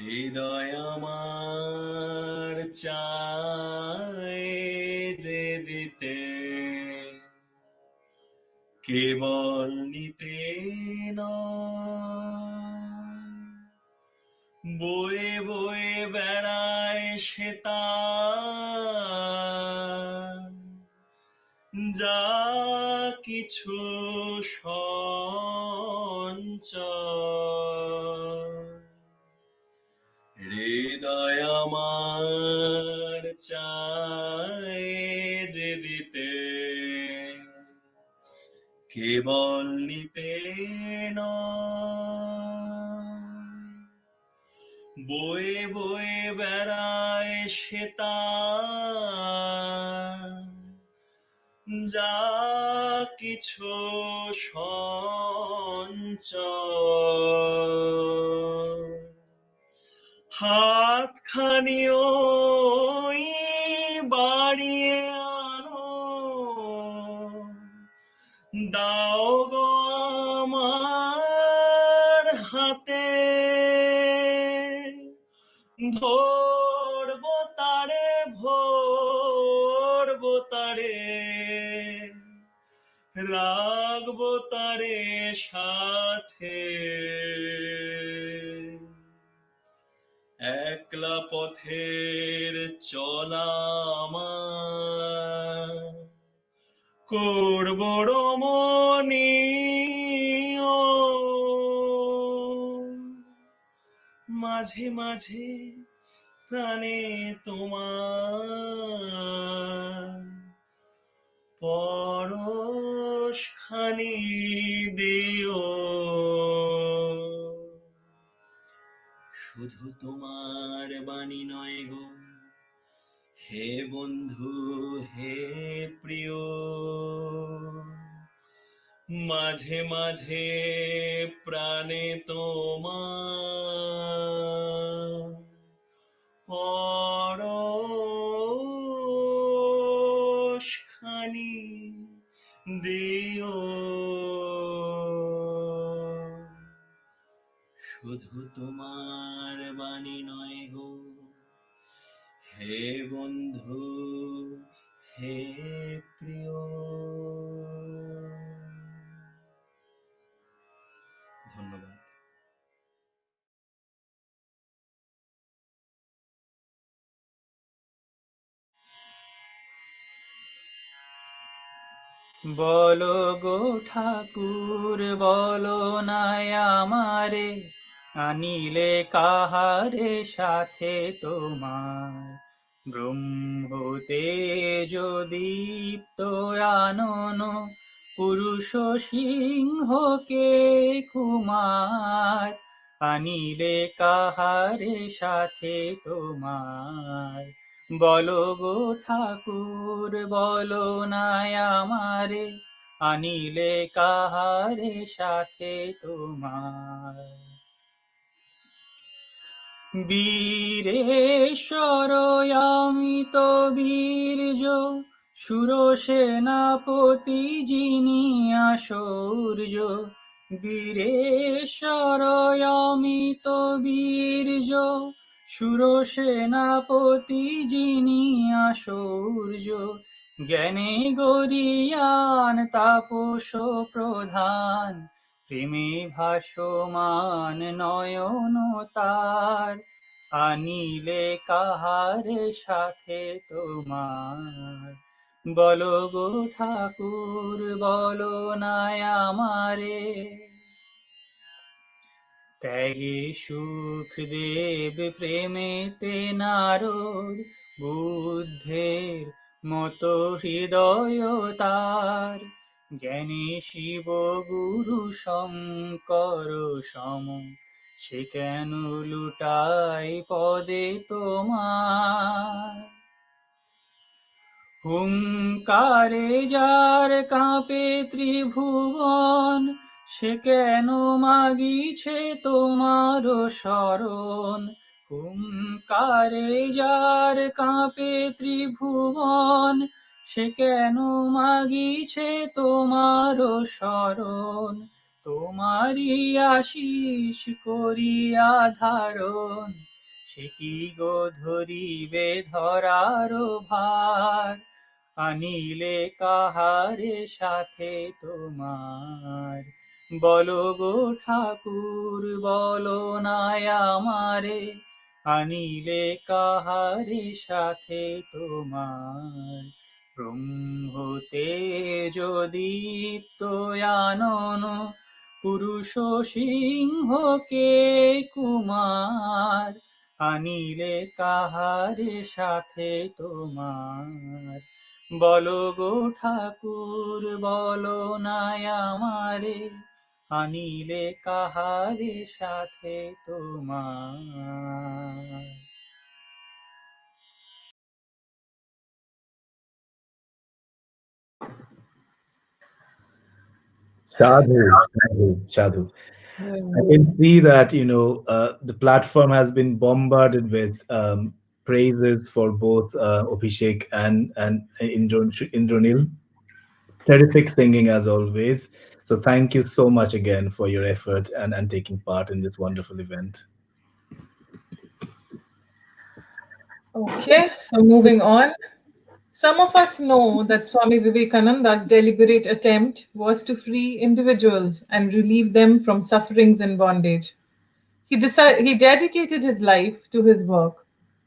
হৃদয় আমার চায় যে দিতে, কেবল নিতে নয়, বয়ে বয়ে বেড়ায় সে তার যা কিছু সঞ্চয়, হৃদয় আমার চায় যে দিতে, কেবল নিতে নয়, বয়ে বয়ে বেড়ায় সে তার যা কিছু সঞ্চয়, হাতখানি ওই বাড়িয়ে আনো, দাও গো আমার হাতে, ধরবো তারে ভরবো তারে, রাখবো তারে সাথে, একলা পথের চলা আমার করবো রমণীয়, মাঝে মাঝে প্রাণে তোমার পরশ খানি দিও, শুধু তোমার বাণী নয় গো হে বন্ধু হে প্রিয়, মাঝে মাঝে প্রাণে তোমার পরশ খানি দিও, শুধু তোমার বাণী নয় গো হে বন্ধু হে প্রিয়। ধন্যবাদ।
বলো গো ঠাকুর বলো নাই আমারে, আনিলে কাহারে সাথে তোমার। ব্রহ্মতে দীপ্ত আনন, পুরুষ সিংহকে কুমার। আনিলে কাহারে সাথে তোমার। বলো গো ঠাকুর বলো নাই আমারে, আনিলে কাহারে সাথে তোমার। বীরেশ্বর আমি তো বীর্য, সুরসেনাপতি যিনি আসৌর্য। বীরেশ্বর আমি তো বীর্য, সুরসেনাপতি যিনি আসৌর্য। জ্ঞানে গরিয়ান তাপস প্রধান, প্রেমে ভাসমান নয়ন তার। আনিলে কাহারে সাথে তোমার। বলো গো ঠাকুর বলো নাই আমারে। ত্যাগে সুখদেব প্রেমেতে নারদ, বুদ্ধের মতো হৃদয় তার। জ্ঞানী শিব গুরু শঙ্কর সম, সে কেন লুটাই পদে তোমার। হুঙ্কারে যার কাঁপে ত্রিভুবন, সে কেন মাগিছে তোমার শরণ। হুঙ্কারে যার কাঁপে ত্রিভুবন, সে কেন মাগিছে তোমার শরণ। তোমারি আশিস করিয়া ধারণ, সে কি গো ধরিবে ধরার ভার। আনিলে কাহারে সাথে তোমার। বলো গো ঠাকুর বলো নাই আমারে, আনিলে কাহারে সাথে তোমার। ব্রহ্মতে দীপ্ত আনন, পুরুষ সিংহকে কুমার। আনিলে কাহারে সাথে তোমার। বলো গো ঠাকুর বলো নাই আমারে, আনিলে কাহারে সাথে তোমার।
Sadhu, sadhu, sadhu. I can see that the platform has been bombarded with praises for both Abhishek and Indranil. Terrific singing as always. So thank you so much again for your effort and taking part in this wonderful event.
Okay, so moving on. Some of us know that Swami Vivekananda's deliberate attempt was to free individuals and relieve them from sufferings and bondage. He dedicated his life to his work.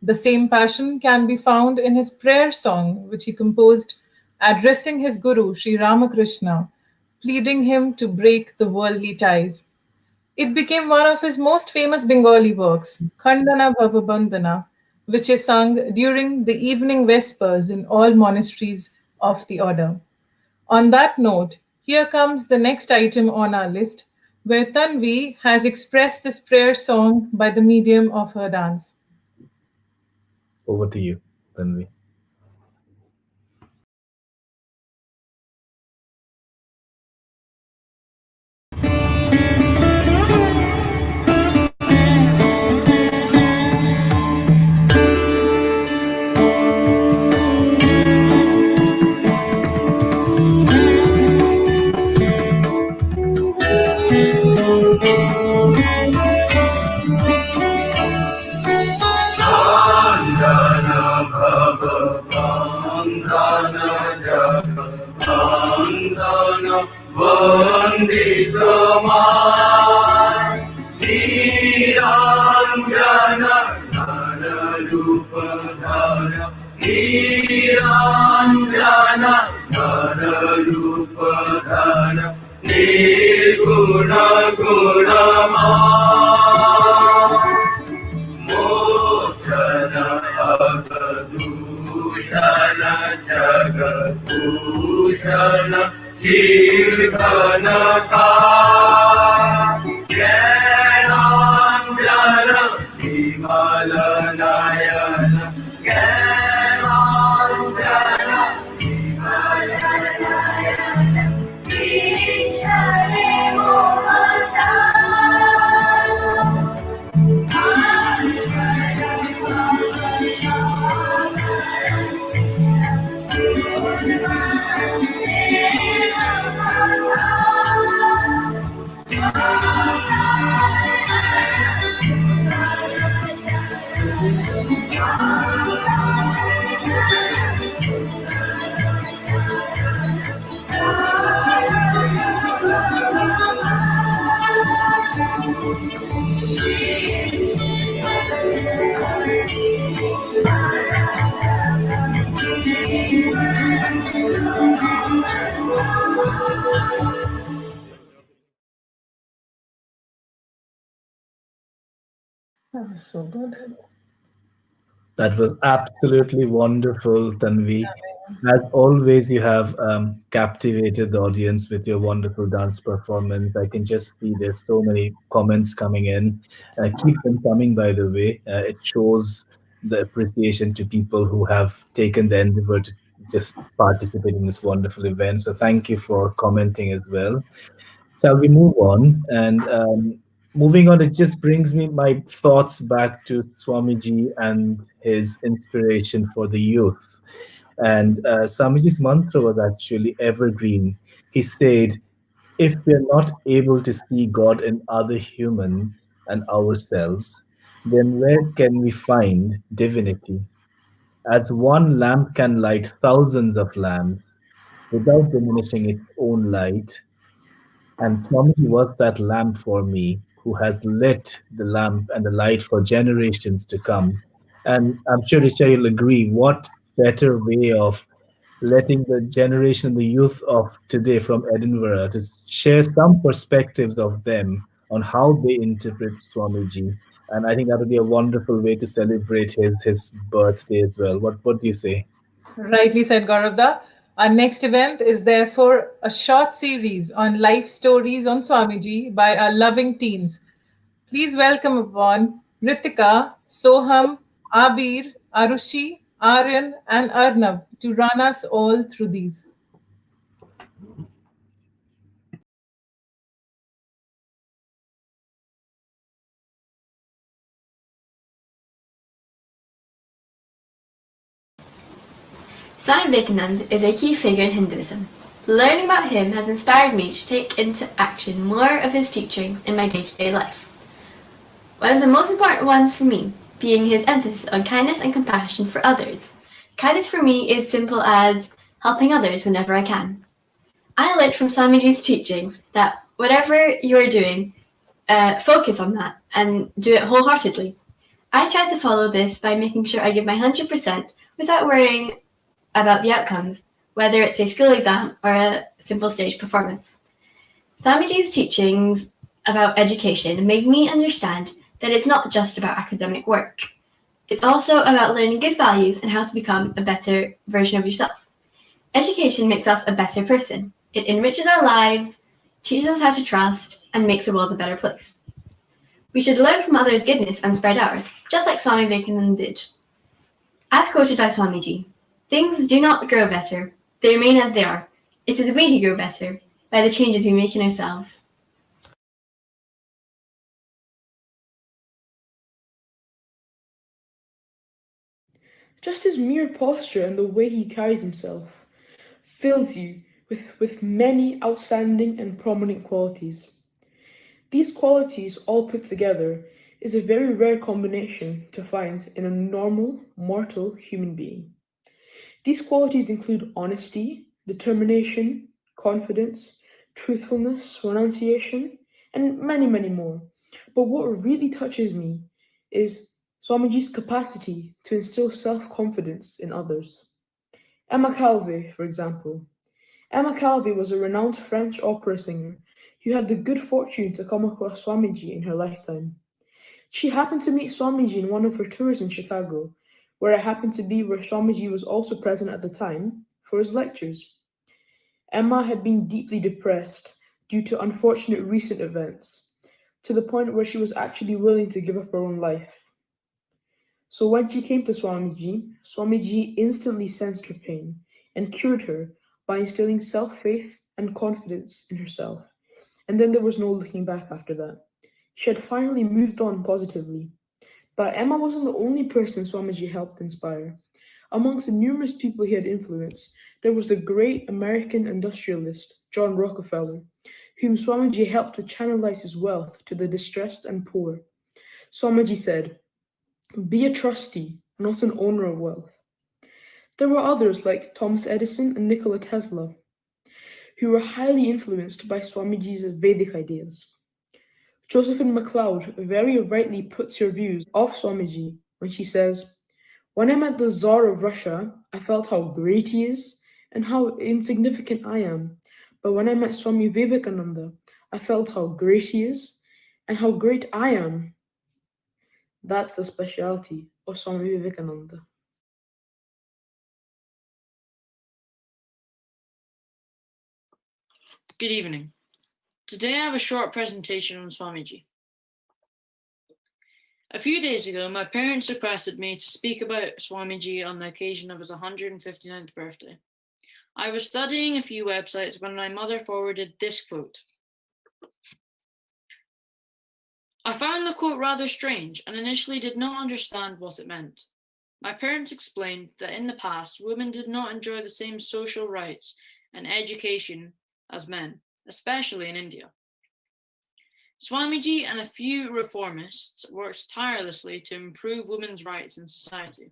The same passion can be found in his prayer song, which he composed addressing his guru, Sri Ramakrishna, pleading him to break the worldly ties. It became one of his most famous Bengali works, Khandana Bhavabandhana, which is sung during the evening vespers in all monasteries of the order. On that note, here comes the next item on our list, where Tanvi has expressed this prayer song by the medium of her dance.
Over to you, Tanvi.
निरञ्जन नररूपधर निर्गुण गुणमा मोचन अगदूषण जगभूषण जीवनका ज्ञानाञ्जन विमल नयन ज्ञानाञ्जन विमल नयन ईशने Mohta
That was so good.
That was absolutely wonderful, Tanvi. As always, you have captivated the audience with your wonderful dance performance. I can just see there's so many comments coming in. Keep them coming, by the way. It shows the appreciation to people who have taken the endeavor to just participate in this wonderful event. So thank you for commenting as well. Shall we move on? And moving on, it just brings me my thoughts back to Swamiji and his inspiration for the youth. And Swamiji's mantra was actually evergreen. He said, if we're not able to see God in other humans and ourselves, then where can we find divinity? As one lamp can light thousands of lamps without diminishing its own light, and Swamiji was that lamp for me who has lit the lamp and the light for generations to come. And I'm sure Risha will agree, what better way of letting the generation, the youth of today from Edinburgh, to share some perspectives of them on how they interpret Swamiji. And I think that would be a wonderful way to celebrate his birthday as well. What do you say?
Rightly said, Gauravda. Our next event is therefore a short series on life stories on Swamiji by our loving teens. Please welcome upon Ritika, Soham, Abir, Arushi, Aryan, and Arnav to run us all through these.
Swami Vivekananda is a key figure in Hinduism. Learning about him has inspired me to take into action more of his teachings in my day-to-day life. One of the most important ones for me being his emphasis on kindness and compassion for others. Kindness for me is simple as helping others whenever I can. I learned from Swamiji's teachings that whatever you are doing, focus on that and do it wholeheartedly. I try to follow this by making sure I give my 100% without worrying about the outcomes, whether it's a school exam or a simple stage performance. Swamiji's teachings about education made me understand that it's not just about academic work. It's also about learning good values and how to become a better version of yourself. Education makes us a better person. It enriches our lives, teaches us how to trust, and makes the world a better place. We should learn from others' goodness and spread ours, just like Swami Vivekananda did. As quoted by Swamiji, things do not grow better, they remain as they are. It is we who grow better, by the changes we make in ourselves.
Just his mere posture and the way he carries himself fills you with many outstanding and prominent qualities. These qualities all put together is a very rare combination to find in a normal, mortal human being. These qualities include honesty, determination, confidence, truthfulness, renunciation, and many, many more. But what really touches me is Swamiji's capacity to instill self-confidence in others. Emma Calvé, for example. Emma Calvé was a renowned French opera singer who had the good fortune to come across Swamiji in her lifetime. She happened to meet Swamiji in one of her tours in Chicago, where I happened to be where Swamiji was also present at the time, for his lectures. Emma had been deeply depressed due to unfortunate recent events, to the point where she was actually willing to give up her own life. So when she came to Swamiji, Swamiji instantly sensed her pain and cured her by instilling self-faith and confidence in herself. And then there was no looking back after that. She had finally moved on positively. But Emma wasn't the only person Swamiji helped inspire. Amongst the numerous people he had influenced, there was the great American industrialist John Rockefeller, whom Swamiji helped to channelize his wealth to the distressed and poor. Swamiji said, "Be a trustee, not an owner of wealth." There were others like Thomas Edison and Nikola Tesla, who were highly influenced by Swamiji's Vedic ideas. Josephine MacLeod very rightly puts her views of Swamiji when she says, "When I met the Tsar of Russia, I felt how great he is and how insignificant I am. But when I met Swami Vivekananda, I felt how great he is and how great I am." That's the speciality of Swami Vivekananda.
Good evening. Today I have a short presentation on Swamiji. A few days ago, my parents requested me to speak about Swamiji on the occasion of his 159th birthday. I was studying a few websites when my mother forwarded this quote. I found the quote rather strange and initially did not understand what it meant. My parents explained that in the past, women did not enjoy the same social rights and education as men, especially in India. Swamiji and a few reformists worked tirelessly to improve women's rights in society.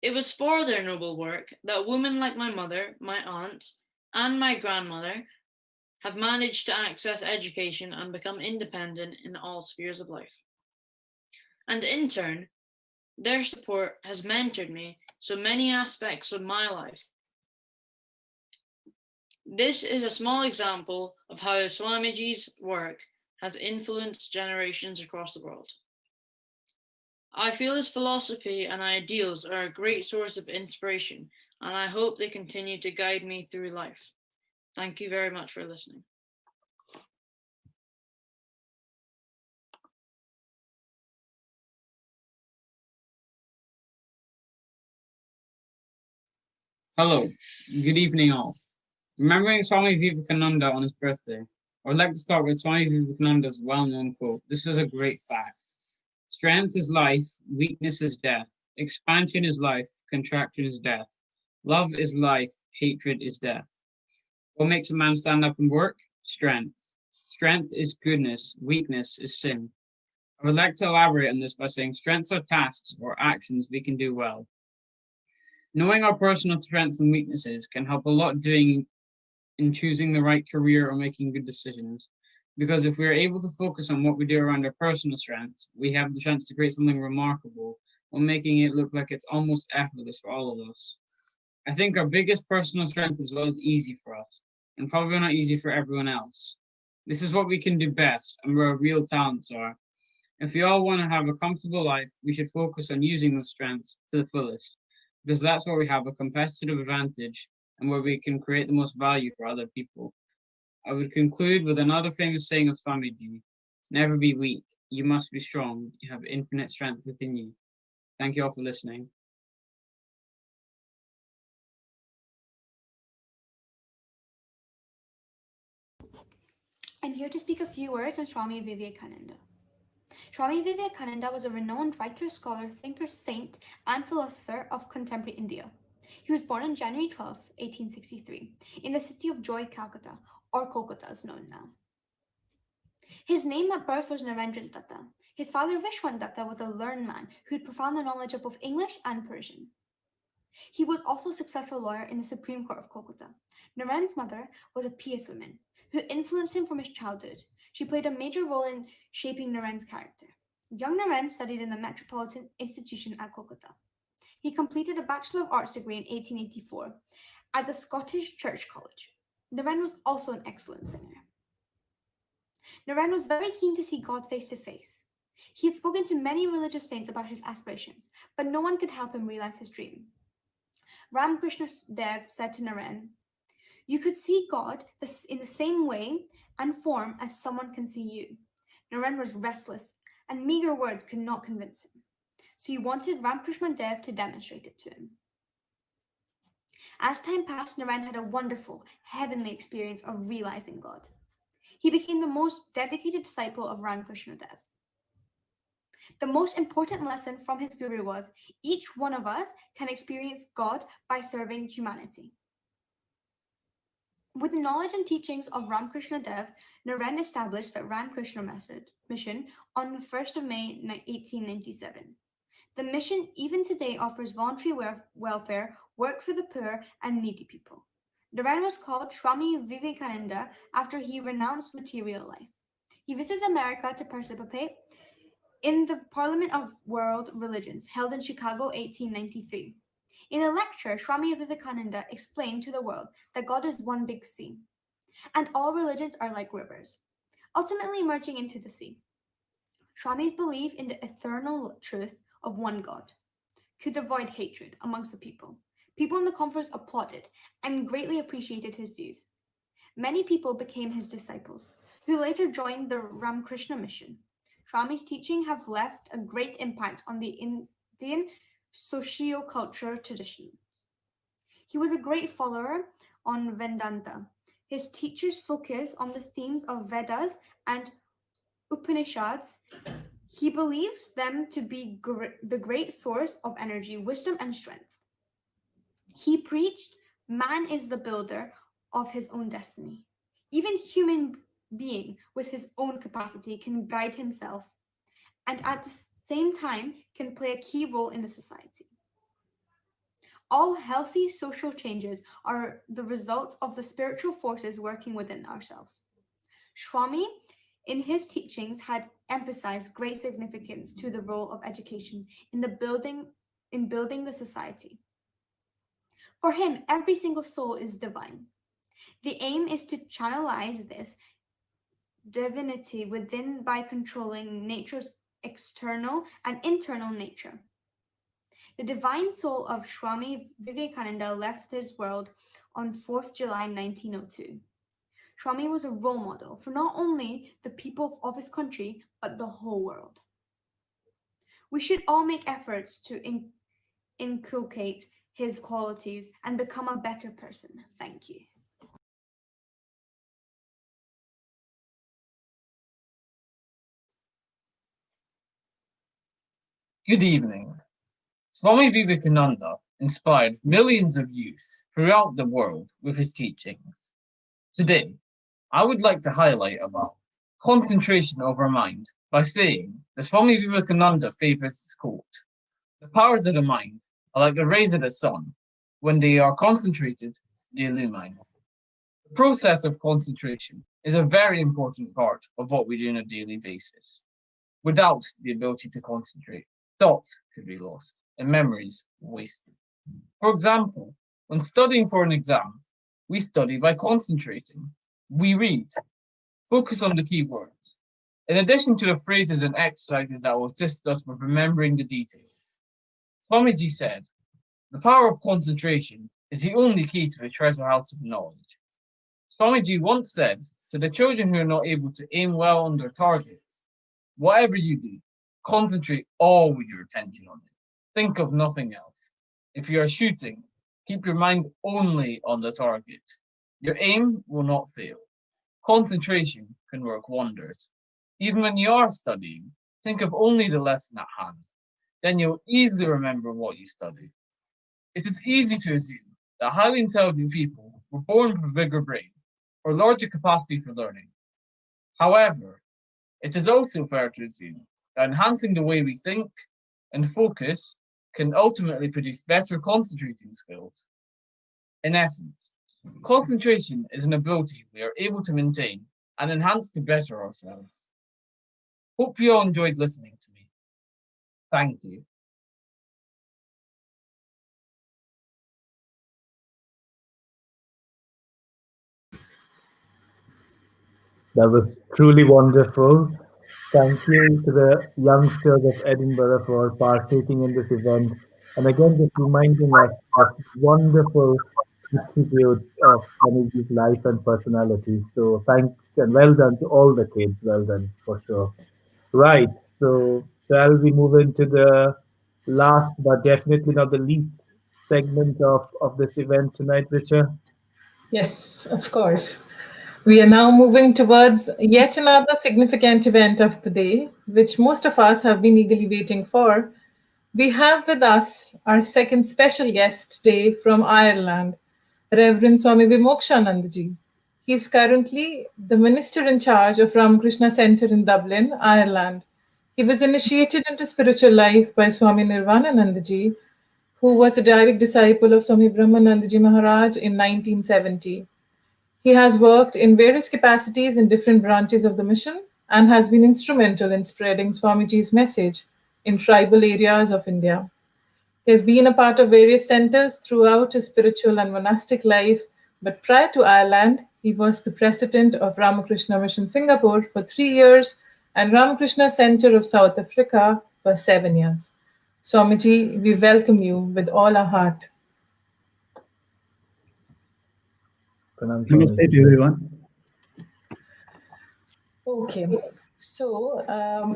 It was for their noble work that women like my mother, my aunt, and my grandmother have managed to access education and become independent in all spheres of life. And in turn, their support has mentored me so many aspects of my life. This is a small example of how Swamiji's work has influenced generations across the world. I feel his philosophy and ideals are a great source of inspiration, and I hope they continue to guide me through life. Thank you very much for listening.
Hello, good evening all. Remembering Swami Vivekananda on his birthday, I would like to start with Swami Vivekananda's well-known quote. This was a great fact. Strength is life, weakness is death. Expansion is life, contraction is death. Love is life, hatred is death. What makes a man stand up and work? Strength. Strength is goodness, weakness is sin. I would like to elaborate on this by saying strengths are tasks or actions we can do well. Knowing our personal strengths and weaknesses can help a lot doing in choosing the right career or making good decisions. Because if we are able to focus on what we do around our personal strengths, we have the chance to create something remarkable while making it look like it's almost effortless for all of us. I think our biggest personal strength is what is easy for us, and probably not easy for everyone else. This is what we can do best and where our real talents are. If we all want to have a comfortable life, we should focus on using those strengths to the fullest, because that's where we have a competitive advantage and where we can create the most value for other people. I would conclude with another famous saying of Swamiji: never be weak, you must be strong, you have infinite strength within you. Thank you all for listening.
I'm here to speak a few words on Swami Vivekananda. Swami Vivekananda was a renowned writer, scholar, thinker, saint, and philosopher of contemporary India. He was born on January 12, 1863, in the city of Joy, Calcutta, or Kolkata as known now. His name at birth was Narendran Datta. His father, Vishwan Datta, was a learned man who had profound knowledge of both English and Persian. He was also a successful lawyer in the Supreme Court of Kolkata. Naren's mother was a pious woman who influenced him from his childhood. She played a major role in shaping Naren's character. Young Naren studied in the Metropolitan Institution at Kolkata. He completed a Bachelor of Arts degree in 1884 at the Scottish Church College. Naren was also an excellent singer. Naren was very keen to see God face to face. He had spoken to many religious saints about his aspirations, but no one could help him realize his dream. Ramakrishna Dev said to Naren, "You could see God in the same way and form as someone can see you." Naren was restless, and meager words could not convince him. So he wanted Ramakrishna Dev to demonstrate it to him. As time passed, Naren had a wonderful, heavenly experience of realizing God. He became the most dedicated disciple of Ramakrishna Dev. The most important lesson from his guru was, each one of us can experience God by serving humanity. With the knowledge and teachings of Ramakrishna Dev, Naren established the Ramakrishna Mission on the 1st of May 1897. The mission even today offers voluntary welfare, work for the poor and needy people. Naren was called Swami Vivekananda after he renounced material life. He visited America to participate in the Parliament of World Religions, held in Chicago, 1893. In a lecture, Swami Vivekananda explained to the world that God is one big sea, and all religions are like rivers, ultimately merging into the sea. Swamis believe in the eternal truth of one God, could avoid hatred amongst the people. People in the conference applauded and greatly appreciated his views. Many people became his disciples, who later joined the Ramakrishna Mission. Swami's teaching have left a great impact on the Indian socio-cultural tradition. He was a great follower on Vedanta. His teachers focus on the themes of Vedas and Upanishads. He believes them to be the great source of energy, wisdom, and strength. He preached, man is the builder of his own destiny. Even human being with his own capacity can guide himself and at the same time can play a key role in the society. All healthy social changes are the result of the spiritual forces working within ourselves. Swami, in his teachings, had emphasized great significance to the role of education in building the society. For him, every single soul is divine. The aim is to channelize this divinity within by controlling nature's external and internal nature. The divine soul of Swami Vivekananda left this world on 4th July 1902. Swami was a role model for not only the people of his country, but the whole world. We should all make efforts to inculcate his qualities and become a better person. Thank you.
Good evening. Swami Vivekananda inspired millions of youth throughout the world with his teachings. Today, I would like to highlight about concentration of our mind by saying that Swami Vivekananda favors this quote: "The powers of the mind are like the rays of the sun. When they are concentrated, they illumine." The process of concentration is a very important part of what we do on a daily basis. Without the ability to concentrate, thoughts could be lost and memories wasted. For example, when studying for an exam, we study by concentrating. We read, focus on the key words. In addition to the phrases and exercises that will assist us with remembering the details, Swamiji said, "The power of concentration is the only key to the treasure house of knowledge." Swamiji once said to the children who are not able to aim well on their targets, "Whatever you do, concentrate all your attention on it. Think of nothing else. If you are shooting, keep your mind only on the target. Your aim will not fail. Concentration can work wonders. Even when you are studying, think of only the lesson at hand. Then you'll easily remember what you studied." It is easy to assume that highly intelligent people were born with a bigger brain or larger capacity for learning. However, it is also fair to assume that enhancing the way we think and focus can ultimately produce better concentrating skills. In essence, concentration is an ability we are able to maintain and enhance to better ourselves. Hope you all enjoyed listening to me. Thank you.
That was truly wonderful. Thank you to the youngsters of Edinburgh for partaking in this event, and again just reminding us of wonderful attributes of Swamiji's life and personality. So thanks and well done to all the kids. Well done for sure. Right. So shall we move into the last but definitely not the least segment of this event tonight, Richa?
Yes, of course. We are now moving towards yet another significant event of the day, which most of us have been eagerly waiting for. We have with us our second special guest today from Ireland, Reverend Swami Vivekananda. He is currently the minister in charge of Ramakrishna Centre in Dublin, Ireland. He was initiated into spiritual life by Swami Nirvananandaji, who was a direct disciple of Swami Brahmanandaji Maharaj in 1970. He has worked in various capacities in different branches of the mission and has been instrumental in spreading Swamiji's message in tribal areas of India. He has been a part of various centers throughout his spiritual and monastic life, but prior to Ireland, he was the president of Ramakrishna Mission Singapore for 3 years and Ramakrishna Center of South Africa for 7 years. Swamiji, we welcome you with all our heart.
Namaste to everyone.
Okay, so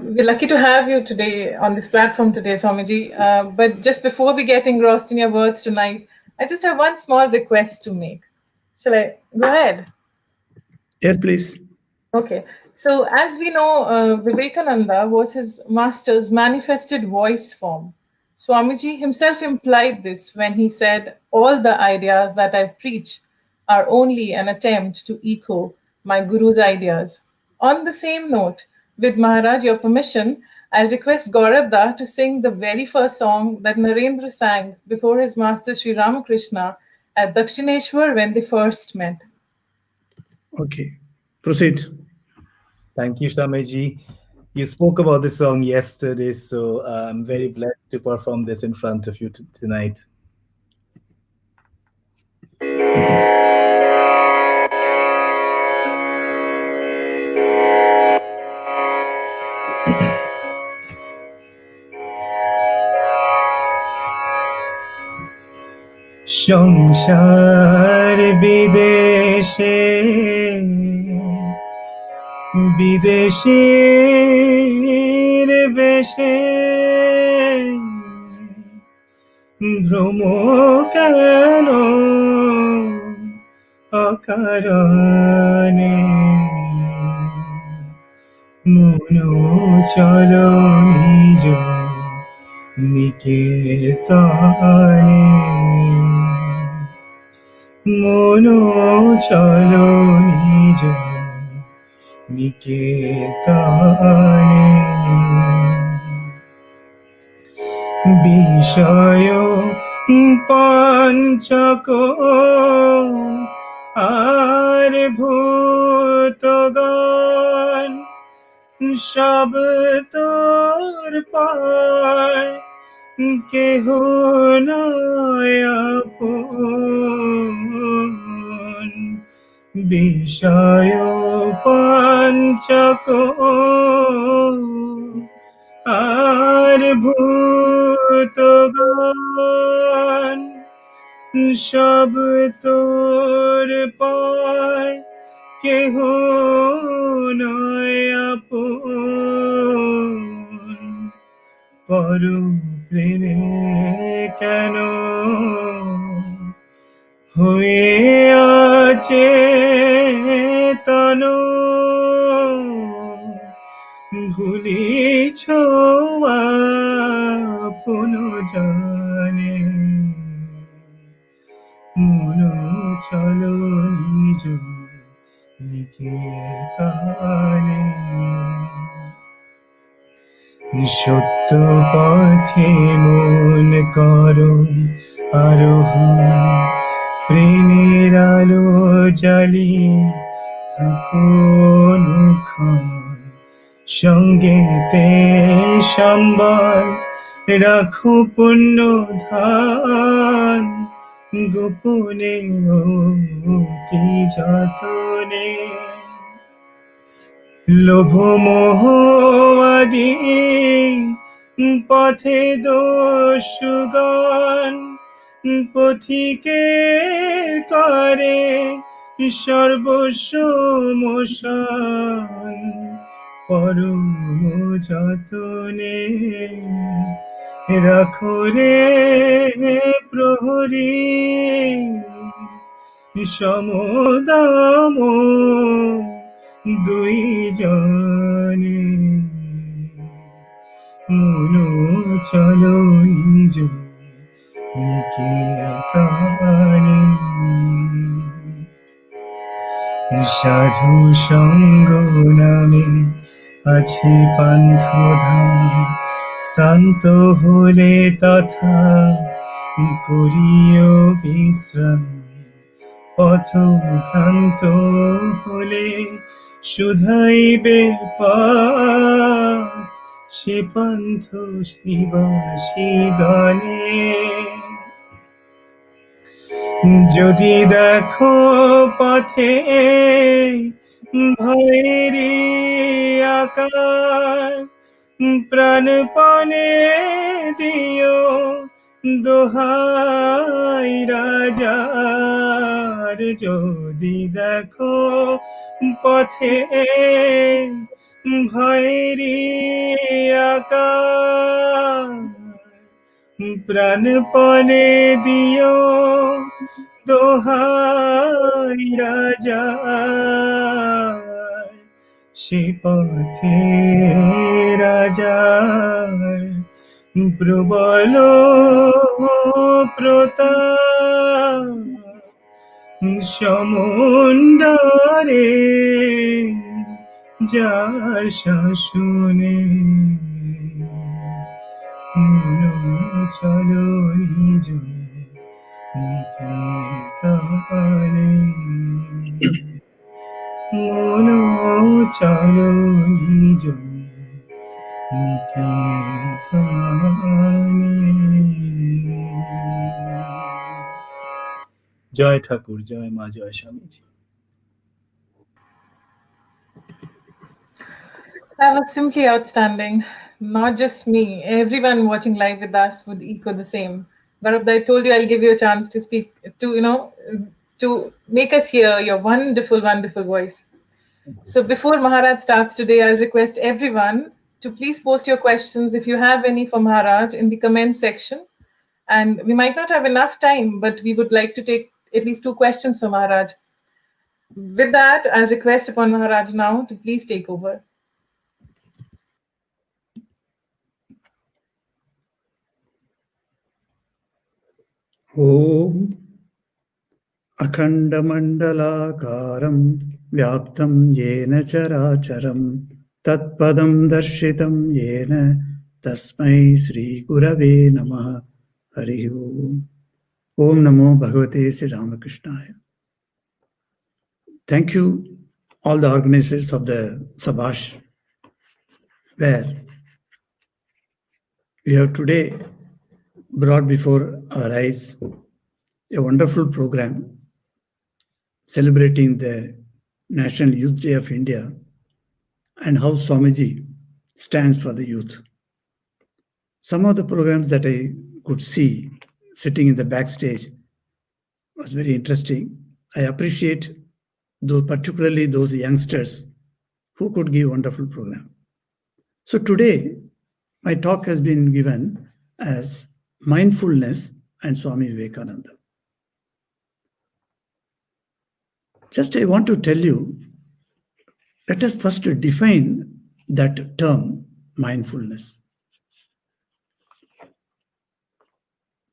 we're lucky to have you today on this platform today, Swamiji. But just before we get engrossed in your words tonight, I just have one small request to make. Shall I go ahead?
Yes, please.
Okay, so as we know, Vivekananda was his master's manifested voice form. Swamiji himself implied this when he said, "All the ideas that I preach are only an attempt to echo my Guru's ideas." On the same note, with Maharaj, your permission, I'll request Gaurav Da to sing the very first song that Narendra sang before his master Sri Ramakrishna at Dakshineshwar when they first met.
Okay, proceed.
Thank you, Swamiji. You spoke about this song yesterday, so I'm very blessed to perform this in front of you tonight. সংসার বিদেশে বিদেশের বেশে ভ্রম কেন অকারণে মন চলো নিজ নিকেতনে মন চলো নিজ নিকেতনে বিষয় পঞ্চক আর ভূতগণ সব তোর পার কেহ নয় আপন বিষয় পঞ্চক আর ভূতগণ সব তোর পার কেহ নয় আপন পর প্রেমে কেন হয়ে আছে তন ভুলিছ আপন জানে মন চলো নিজ নিকেতনে সত্য পথে মন করো আরোহণ প্রেমের আলো জ্বালিয়ে থাকো অনুক্ষণ সঙ্গেতে সম্বল রাখো পুণ্য ধান গোপনে অতি যতনে লোভ মোহ আদি পথে দোষগণ পথিকের করে সর্বস্ব মোশন পরম যতনে রাখো রে প্রহরী সমদাম দুই জনে মনো চলো নিজ নিকেতনে সাধু সঙ্গ নামে আছে পান্থধাম শান্ত হলে তথা করিও বিশ্রাম পথভ্রান্ত হলে শুধাইবে পথ সে পান্থ শিবাসী গণে যদি দেখো পথে ভয়েরি আকার প্রাণপণে দিও দোহাই রাজার যদি দেখো পথে ভয়েরি আকার প্রাণপণে দিও দোহাই রাজা সে পথে রাজার প্রবল প্রতাপ সমুন্ডরে যার শাসনে চলো নিজ নিকেতনে মনো চলো নিজ নিকেতনে। জয় ঠাকুর, জয় মা, জয় Swamiji.
That was simply outstanding. Not just me, everyone watching live with us would echo the same. Gaurav, I told you I'll give you a chance to speak, to make us hear your wonderful, wonderful voice. So before Maharaj starts today, I'll request everyone to please post your questions if you have any for Maharaj in the comment section. And we might not have enough time, but we would like to take at least 2 questions for Maharaj. With that, I'll request upon Maharaj now to please take over.
ॐ अखण्डमण्डलाकारं व्याप्तं येन चराचरं तत्पदं दर्शितं येन तस्मै श्रीगुरवे नमः। हरिः ओम्। ॐ नमो भगवते श्रीरामकृष्णाय। Thank you all the organizers of the Sabash, where we have today brought before our eyes a wonderful program celebrating the National Youth Day of India and how Swamiji stands for the youth. Some of the programs that I could see sitting in the backstage was very interesting. I appreciate those, particularly those youngsters who could give wonderful program. So today, my talk has been given as mindfulness and Swami Vivekananda. Just I want to tell you, let us first define that term, mindfulness.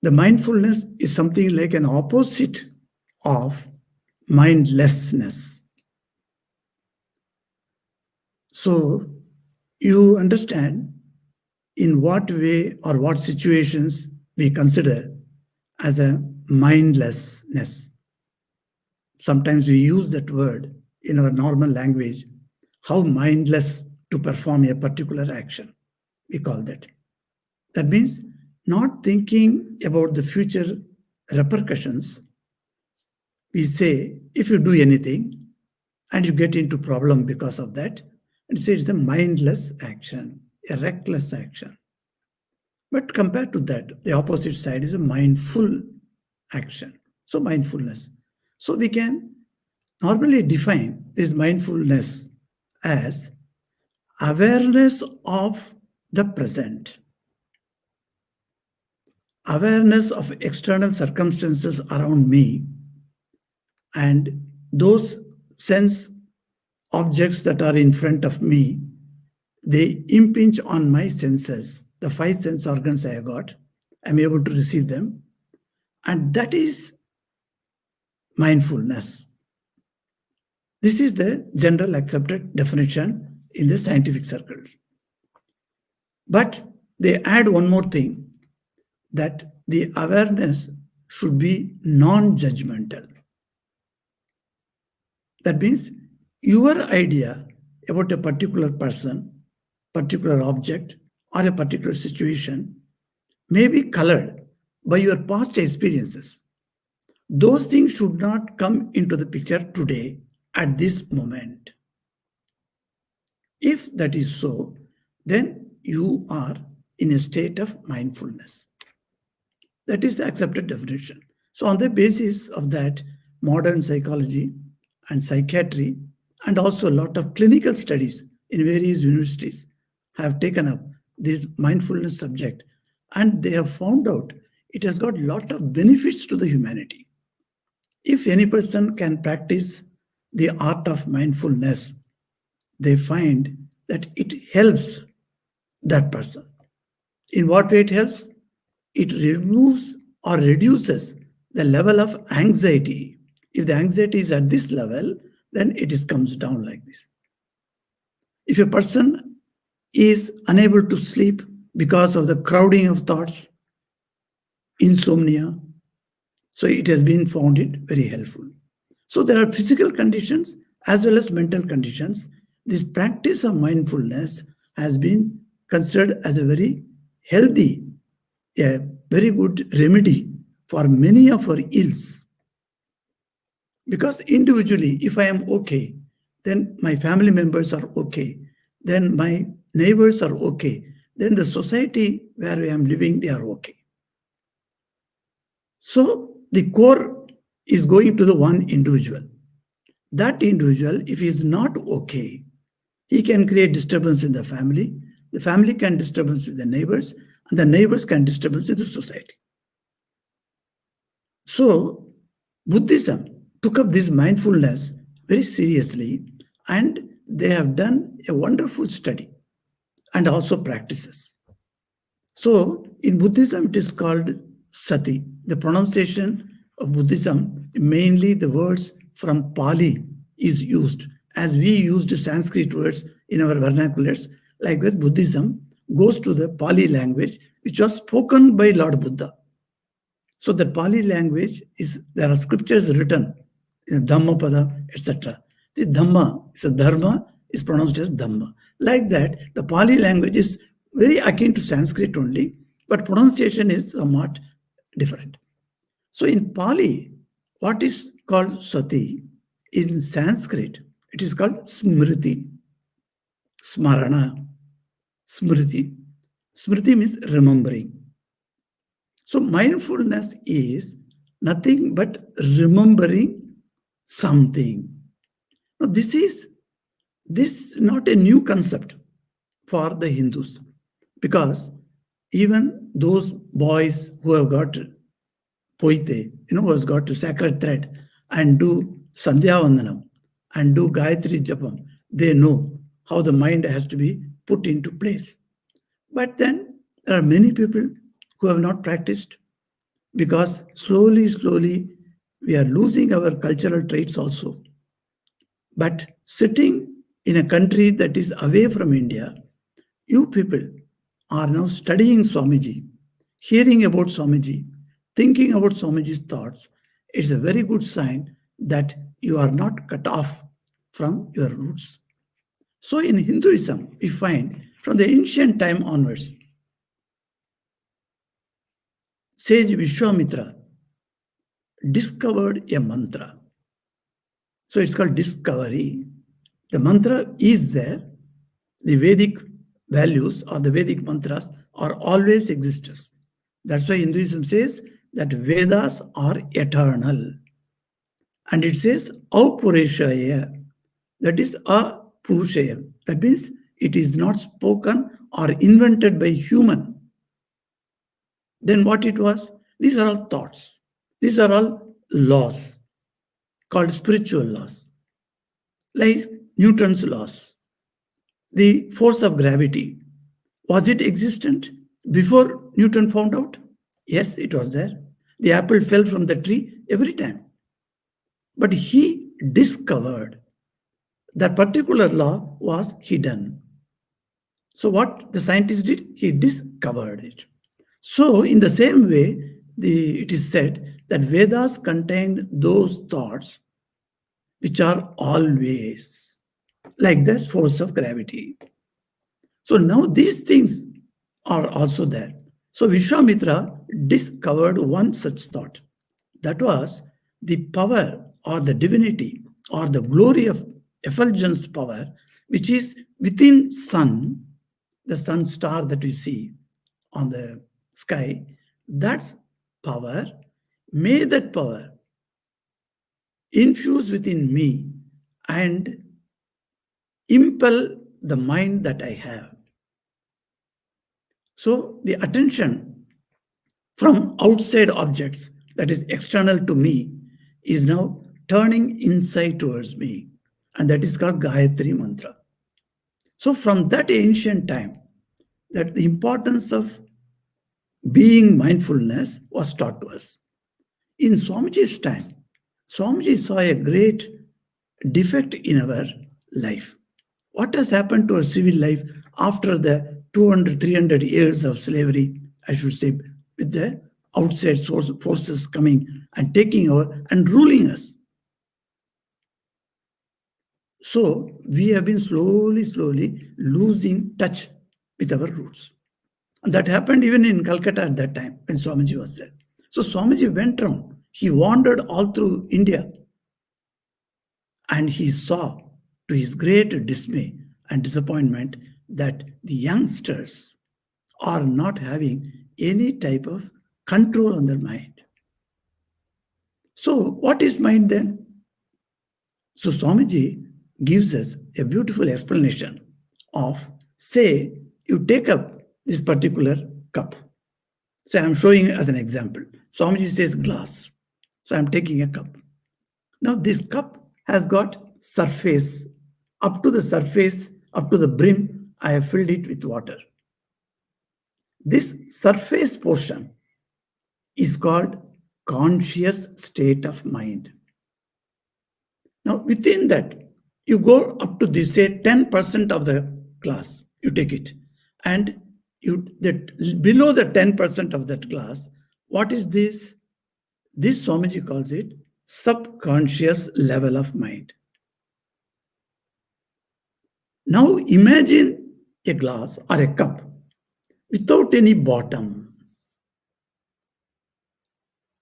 The mindfulness is something like an opposite of mindlessness. So you understand in what way or what situations we consider as a mindlessness. Sometimes we use that word in our normal language, how mindless to perform a particular action. We call that. That means not thinking about the future repercussions. We say if you do anything and you get into problem because of that, and say it's a mindless action, a reckless action. But compared to that, the opposite side is a mindful action. So mindfulness. So we can normally define this mindfulness as awareness of the present, awareness of external circumstances around me, and those sense objects that are in front of me, they impinge on my senses, the five sense organs I have got. I'm able to receive them, and that is mindfulness. This is the general accepted definition in the scientific circles. But they add one more thing, that the awareness should be non-judgmental. That means your idea about a particular person, particular object, or a particular situation may be colored by your past experiences. Those things should not come into the picture today at this moment. If that is so, then you are in a state of mindfulness. That is the accepted definition. So, on the basis of that, modern psychology and psychiatry, and also a lot of clinical studies in various universities have taken up this mindfulness subject, and they have found out it has got a lot of benefits to the humanity. If any person can practice the art of mindfulness, they find that it helps that person. In what way it helps? It removes or reduces the level of anxiety. If the anxiety is at this level, then it comes down like this. If a person is unable to sleep because of the crowding of thoughts, insomnia, so it has been found it very helpful. So there are physical conditions as well as mental conditions. This practice of mindfulness has been considered as a very healthy, a very good remedy for many of our ills. Because individually, if I am okay, then my family members are okay, then my neighbors are okay, then the society where I am living, they are okay. So the core is going to the one individual. That individual, if he is not okay, he can create disturbance in the family can disturbance with the neighbors, and the neighbors can disturbance with the society. So Buddhism took up this mindfulness very seriously, and they have done a wonderful study and also practices. So in Buddhism, it is called sati. The pronunciation of Buddhism, mainly the words from Pali is used, as we used Sanskrit words in our vernaculars. Likewise, Buddhism goes to the Pali language, which was spoken by Lord Buddha. So the Pali language is, there are scriptures written in Dhammapada, etc. The Dhamma is a Dharma, is pronounced as Dhamma. Like that, the Pali language is very akin to Sanskrit only, but pronunciation is somewhat different. So in Pali, what is called sati, in Sanskrit, it is called smriti, smarana, smriti. Smriti means remembering. So mindfulness is nothing but remembering something. Now this is not a new concept for the Hindus, because even those boys who have got poite, who has got a sacred thread and do Sandhya Vandanam and do Gayatri Japam, they know how the mind has to be put into place. But then there are many people who have not practiced, because slowly, we are losing our cultural traits also. But sitting in a country that is away from India, you people are now studying Swamiji, hearing about Swamiji, thinking about Swamiji's thoughts. It's a very good sign that you are not cut off from your roots. So in Hinduism, we find from the ancient time onwards, sage Vishwamitra discovered a mantra. So it's called discovery. The mantra is there. The Vedic values or the Vedic mantras are always existence. That's why Hinduism says that Vedas are eternal. And it says Aupureshaya. That is a Purushaya. That means it is not spoken or invented by human. Then what it was? These are all thoughts. These are all laws called spiritual laws. Like Newton's laws. The force of gravity. Was it existent before Newton found out? Yes, it was there. The apple fell from the tree every time. But he discovered that particular law was hidden. So what the scientist did? He discovered it. So in the same way, it is said that Vedas contain those thoughts which are always like the force of gravity. So now these things are also there. So Vishwamitra discovered one such thought. That was the power or the divinity or the glory of effulgence power, which is within sun, the sun star that we see on the sky. That's power. May that power infuse within me and impel the mind that I have. So the attention from outside objects that is external to me is now turning inside towards me. And that is called Gayatri Mantra. So from that ancient time, that the importance of being mindfulness was taught to us. In Swamiji's time, Swamiji saw a great defect in our life. What has happened to our civil life after the 200, 300 years of slavery, I should say, with the outside forces coming and taking over and ruling us? So we have been slowly losing touch with our roots. And that happened even in Calcutta at that time when Swamiji was there. So Swamiji went around. He wandered all through India. And he saw, to his great dismay and disappointment, that the youngsters are not having any type of control on their mind. So what is mind then? So Swamiji gives us a beautiful explanation of, say, you take up this particular cup. Say I'm showing you as an example. Swamiji says glass. So I'm taking a cup. Now this cup has got surface. Up to the surface, up to the brim, I have filled it with water. This surface portion is called conscious state of mind. Now within that, you go up to this, say 10% of the glass, you take it. And below the 10% of that glass, what is this? This Swamiji calls it subconscious level of mind. Now imagine a glass or a cup without any bottom.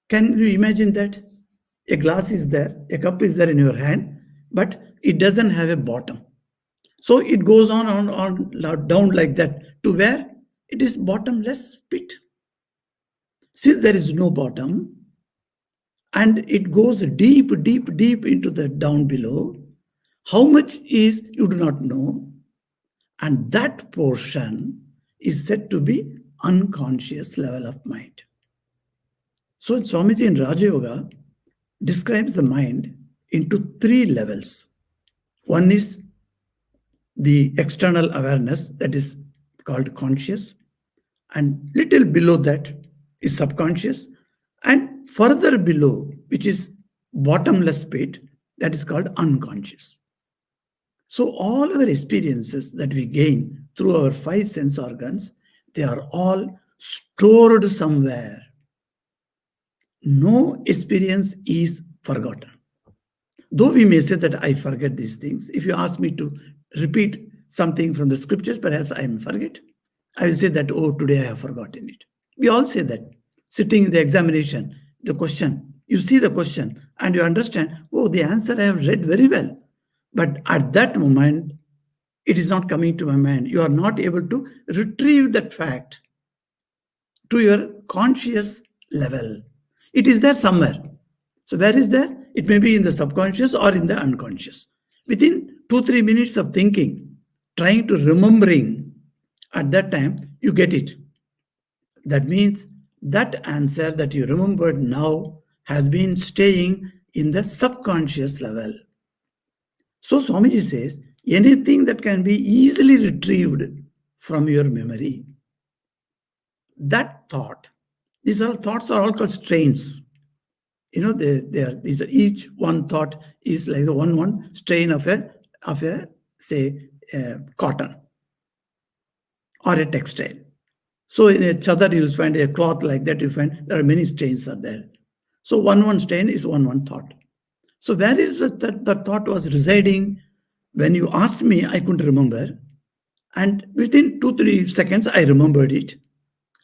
Can you imagine that? A glass is there, a cup is there in your hand, but it doesn't have a bottom. So it goes on down like that to where it is bottomless pit. Since there is no bottom and it goes deep into the down below, how much is you do not know. And that portion is said to be unconscious level of mind. So Swamiji in Raja Yoga describes the mind into 3 levels. One is the external awareness, that is called conscious, and little below that is subconscious, and further below, which is bottomless pit, that is called unconscious. So all our experiences that we gain through our 5 sense organs, they are all stored somewhere. No experience is forgotten. Though we may say that I forget these things, if you ask me to repeat something from the scriptures, perhaps I may forget. I will say that, oh, today I have forgotten it. We all say that. sitting in the examination, the question, you see the question and you understand, oh, the answer I have read very well. But at that moment, it is not coming to my mind. You are not able to retrieve that fact to your conscious level. It is there somewhere. So where is there? It may be in the subconscious or in the unconscious. Within 2-3 minutes of thinking, trying to remembering, at that time, you get it. That means that answer that you remembered now has been staying in the subconscious level. So Swamiji says, anything that can be easily retrieved from your memory, that thought, these are thoughts are all called strains. You know, these are, each one thought is like the one strain of a say cotton or a textile. So in a chadar you find a cloth like that, you find there are many strains are there. So one strain is one thought. So where is the thought was residing? When you asked me, I couldn't remember. And within 2-3 seconds, I remembered it.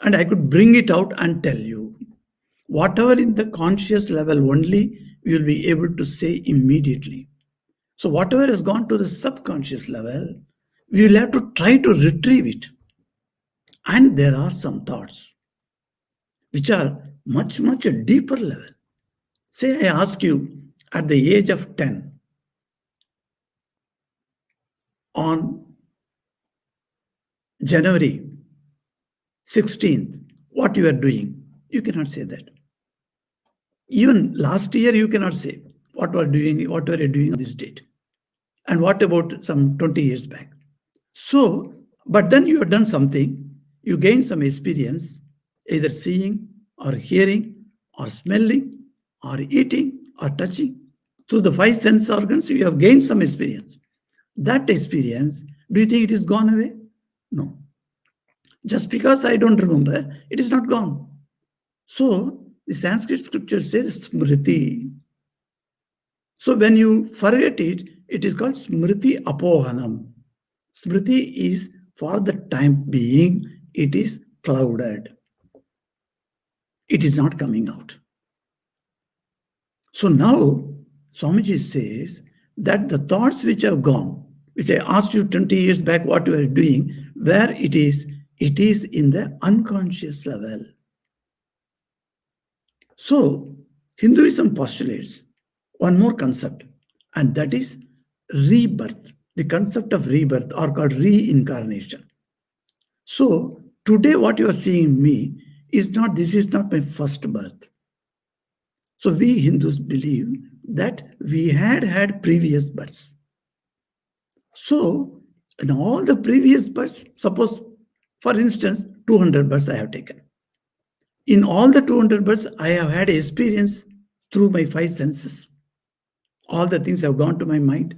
And I could bring it out and tell you. Whatever in the conscious level only, you will be able to say immediately. So whatever has gone to the subconscious level, we will have to try to retrieve it. And there are some thoughts which are much a deeper level. Say I ask you at the age of 10, on January 16th, what you are doing, you cannot say that. Even last year, you cannot say what were you doing on this date. And what about some 20 years back? So, but then you have done something, you gain some experience, either seeing or hearing or smelling or eating or touching. Through the 5 sense organs, you have gained some experience. That experience, do you think it is gone away? No. Just because I don't remember, it is not gone. So, the Sanskrit scripture says smriti. So, when you forget it, it is called smriti apohanam. Smriti is, for the time being, it is clouded. It is not coming out. So now, Swamiji says that the thoughts which have gone, which I asked you 20 years back what you are doing, where it is in the unconscious level. So, Hinduism postulates one more concept, and that is rebirth. The concept of rebirth, or called reincarnation. So, today what you are seeing in me is not, this is not my first birth. So, we Hindus believe that we had previous births. So, in all the previous births, suppose, for instance, 200 births I have taken. In all the 200 births, I have had experience through my 5 senses. All the things have gone to my mind,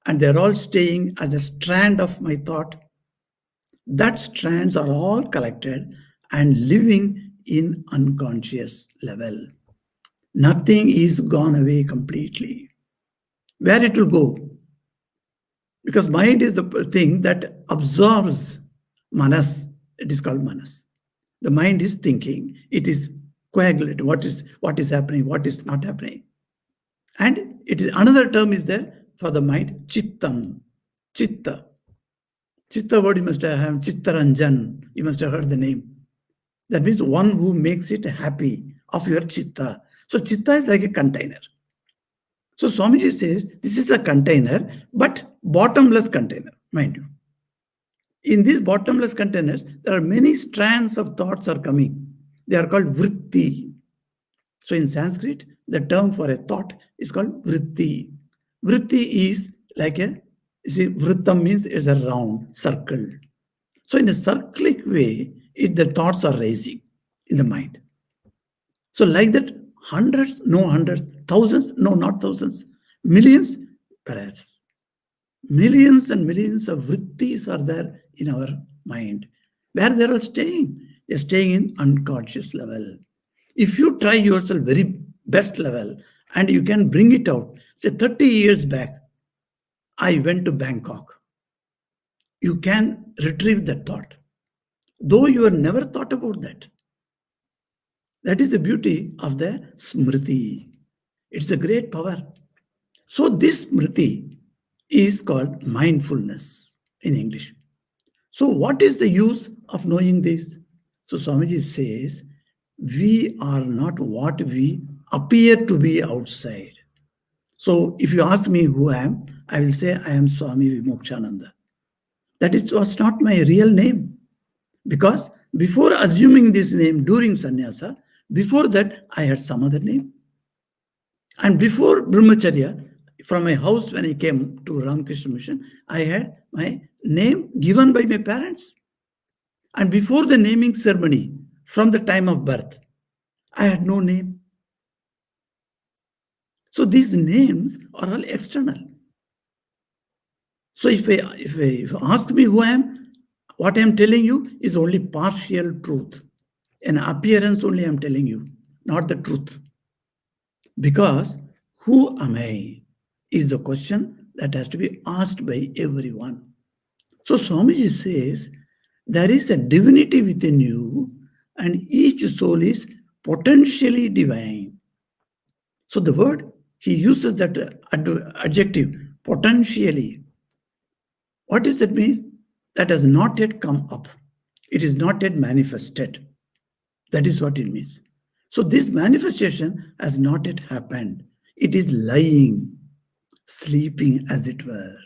and they're all staying as a strand of my thought. That strands are all collected and living in unconscious level. Nothing is gone away completely. Where it will go? Because mind is the thing that absorbs manas. It is called manas. The mind is thinking. It is coagulating. What is happening? What is not happening? And it is another term is there for the mind, chittam, chitta. Chitta word you must have Chittaranjan. You must have heard the name. That means one who makes it happy of your chitta. So chitta is like a container. So Swamiji says this is a container, but bottomless container, mind you. In these bottomless containers, there are many strands of thoughts are coming. They are called vritti. So in Sanskrit, the term for a thought is called vritti. Vritti is like vrittam means it's a round circle. So in a circlic way, the thoughts are rising in the mind. So like that, hundreds, thousands, no, not thousands, millions, perhaps. Millions and millions of vrittis are there in our mind. Where they are staying? They are staying in unconscious level. If you try yourself very best level and you can bring it out, say 30 years back, I went to Bangkok. You can retrieve that thought. Though you have never thought about that. That is the beauty of the smriti. It's a great power. So this smriti is called mindfulness in English. So what is the use of knowing this? So Swamiji says, we are not what we appear to be outside. So if you ask me who I am, I will say I am Swami Vivekananda. That was not my real name. Because before assuming this name during sannyasa, before that I had some other name. And before brahmacharya, from my house when I came to Ramakrishna Mission, I had my name given by my parents. And before the naming ceremony, from the time of birth, I had no name. So these names are all external. So if you ask me who I am, what I am telling you is only partial truth. An appearance only I am telling you, not the truth. Because who am I is the question that has to be asked by everyone. So Swamiji says, there is a divinity within you and each soul is potentially divine. So the word, he uses that adjective, potentially. What does that mean? That has not yet come up. It is not yet manifested. That is what it means. So this manifestation has not yet happened. It is lying, sleeping as it were.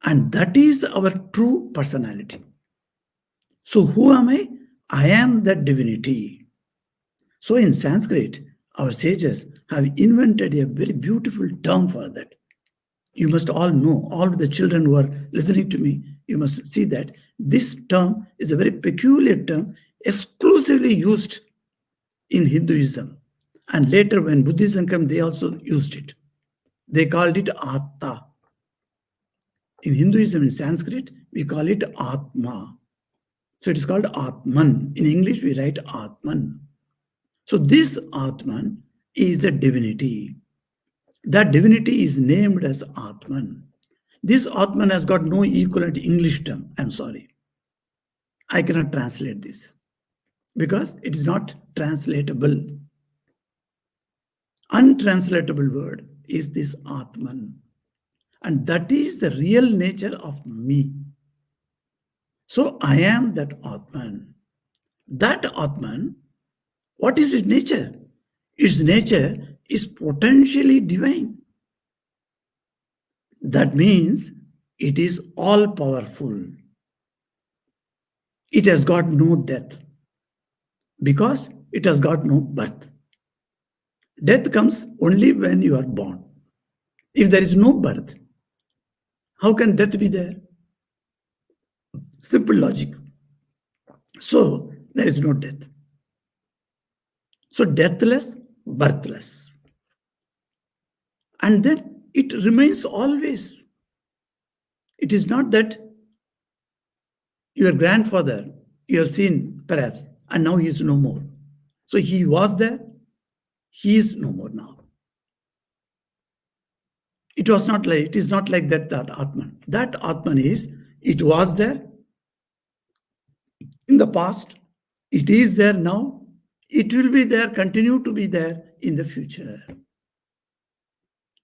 And that is our true personality. So who am I? I am that divinity. So in Sanskrit, our sages have invented a very beautiful term for that. You must all know, all the children who are listening to me, you must see that this term is a very peculiar term, exclusively used in Hinduism. And later when Buddhism came, they also used it. They called it Atta. In Hinduism, in Sanskrit, we call it Atma. So it is called Atman. In English, we write Atman. So this Atman is a divinity. That divinity is named as Atman. This Atman has got no equivalent English term. I'm sorry. I cannot translate this because it is not translatable. Untranslatable word is this Atman. And that is the real nature of me. So I am that Atman. That Atman, what is its nature? Its nature is potentially divine. That means it is all powerful. It has got no death because it has got no birth. Death comes only when you are born. If there is no birth, how can death be there? Simple logic. So there is no death. So deathless, birthless. And then it remains always. It is not that your grandfather you have seen perhaps and now he is no more. So he was there, he is no more now. It is not like that Atman. That Atman is, it was there in the past, it is there now, it will be there, continue to be there in the future.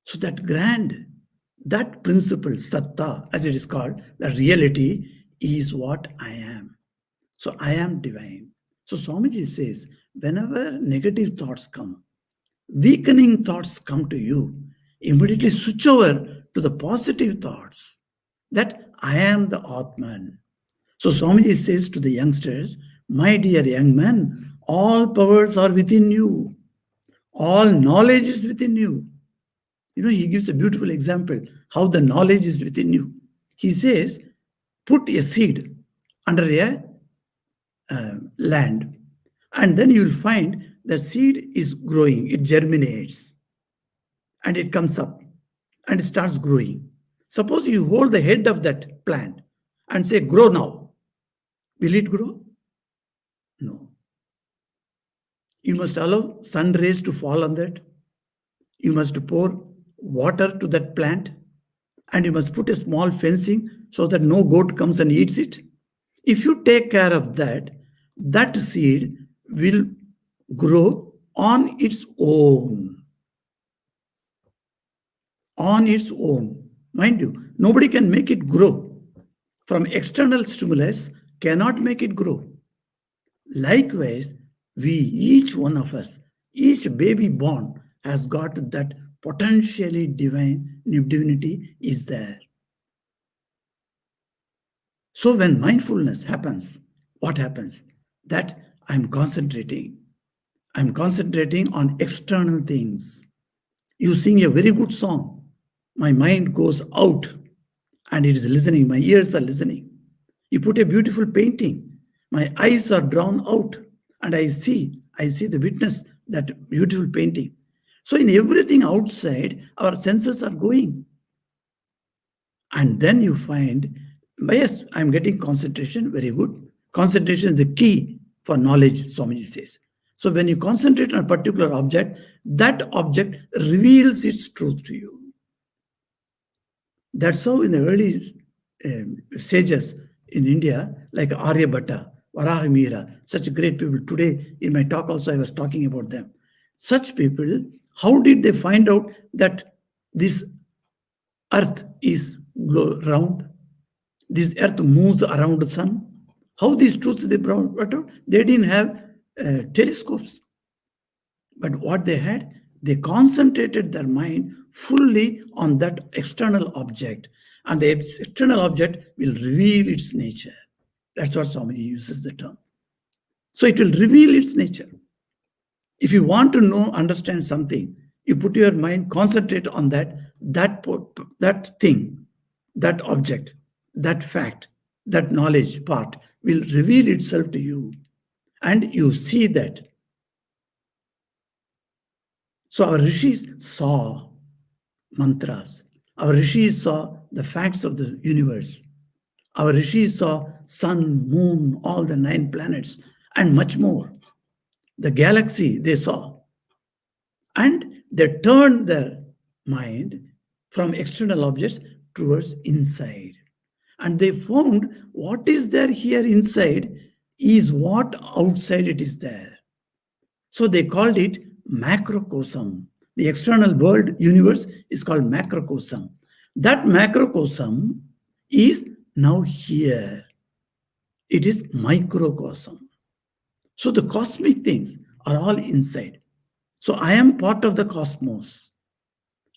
So that grand, that principle, satta, as it is called, the reality is what I am. So I am divine. So Swamiji says, whenever negative thoughts come, weakening thoughts come to you, immediately switch over to the positive thoughts that I am the Atman. So Swamiji says to the youngsters, my dear young man, all powers are within you. All knowledge is within you. You know, he gives a beautiful example how the knowledge is within you. He says, put a seed under a land, and then you will find the seed is growing, it germinates, and it comes up, and it starts growing. Suppose you hold the head of that plant and say, grow now. Will it grow? No. You must allow sun rays to fall on that. You must pour water to that plant, and you must put a small fencing so that no goat comes and eats it. If you take care of that, that seed will grow on its own. On its own. Mind you, nobody can make it grow. From external stimulus cannot make it grow. Likewise, we, each one of us, each baby born has got that potentially divine divinity is there. So when mindfulness happens, what happens? That I'm concentrating. I'm concentrating on external things. You sing a very good song. My mind goes out and it is listening. My ears are listening. You put a beautiful painting. My eyes are drawn out and I see the witness that beautiful painting. So in everything outside, our senses are going. And then you find, yes, I'm getting concentration, very good. Concentration is the key for knowledge, Swamiji says. So when you concentrate on a particular object, that object reveals its truth to you. That's how in the early sages in India, like Aryabhatta, Varahamihira, such great people. Today in my talk also I was talking about them. Such people, how did they find out that this earth is round? This earth moves around the sun. How these truths they brought out? They didn't have telescopes. But what they had, they concentrated their mind fully on that external object. And the external object will reveal its nature. That's what Swamiji uses the term. So it will reveal its nature. If you want to know, understand something, you put your mind, concentrate on that thing, that object, that fact, that knowledge part will reveal itself to you. And you see that. So our rishis saw mantras. Our rishis saw the facts of the universe. Our rishis saw sun, moon, all the 9 planets, and much more. The galaxy they saw. And they turned their mind from external objects towards inside. And they found what is there here inside is what outside it is there. So they called it macrocosm. The external world universe is called macrocosm. That macrocosm is now here. It is microcosm. So the cosmic things are all inside. So I am part of the cosmos.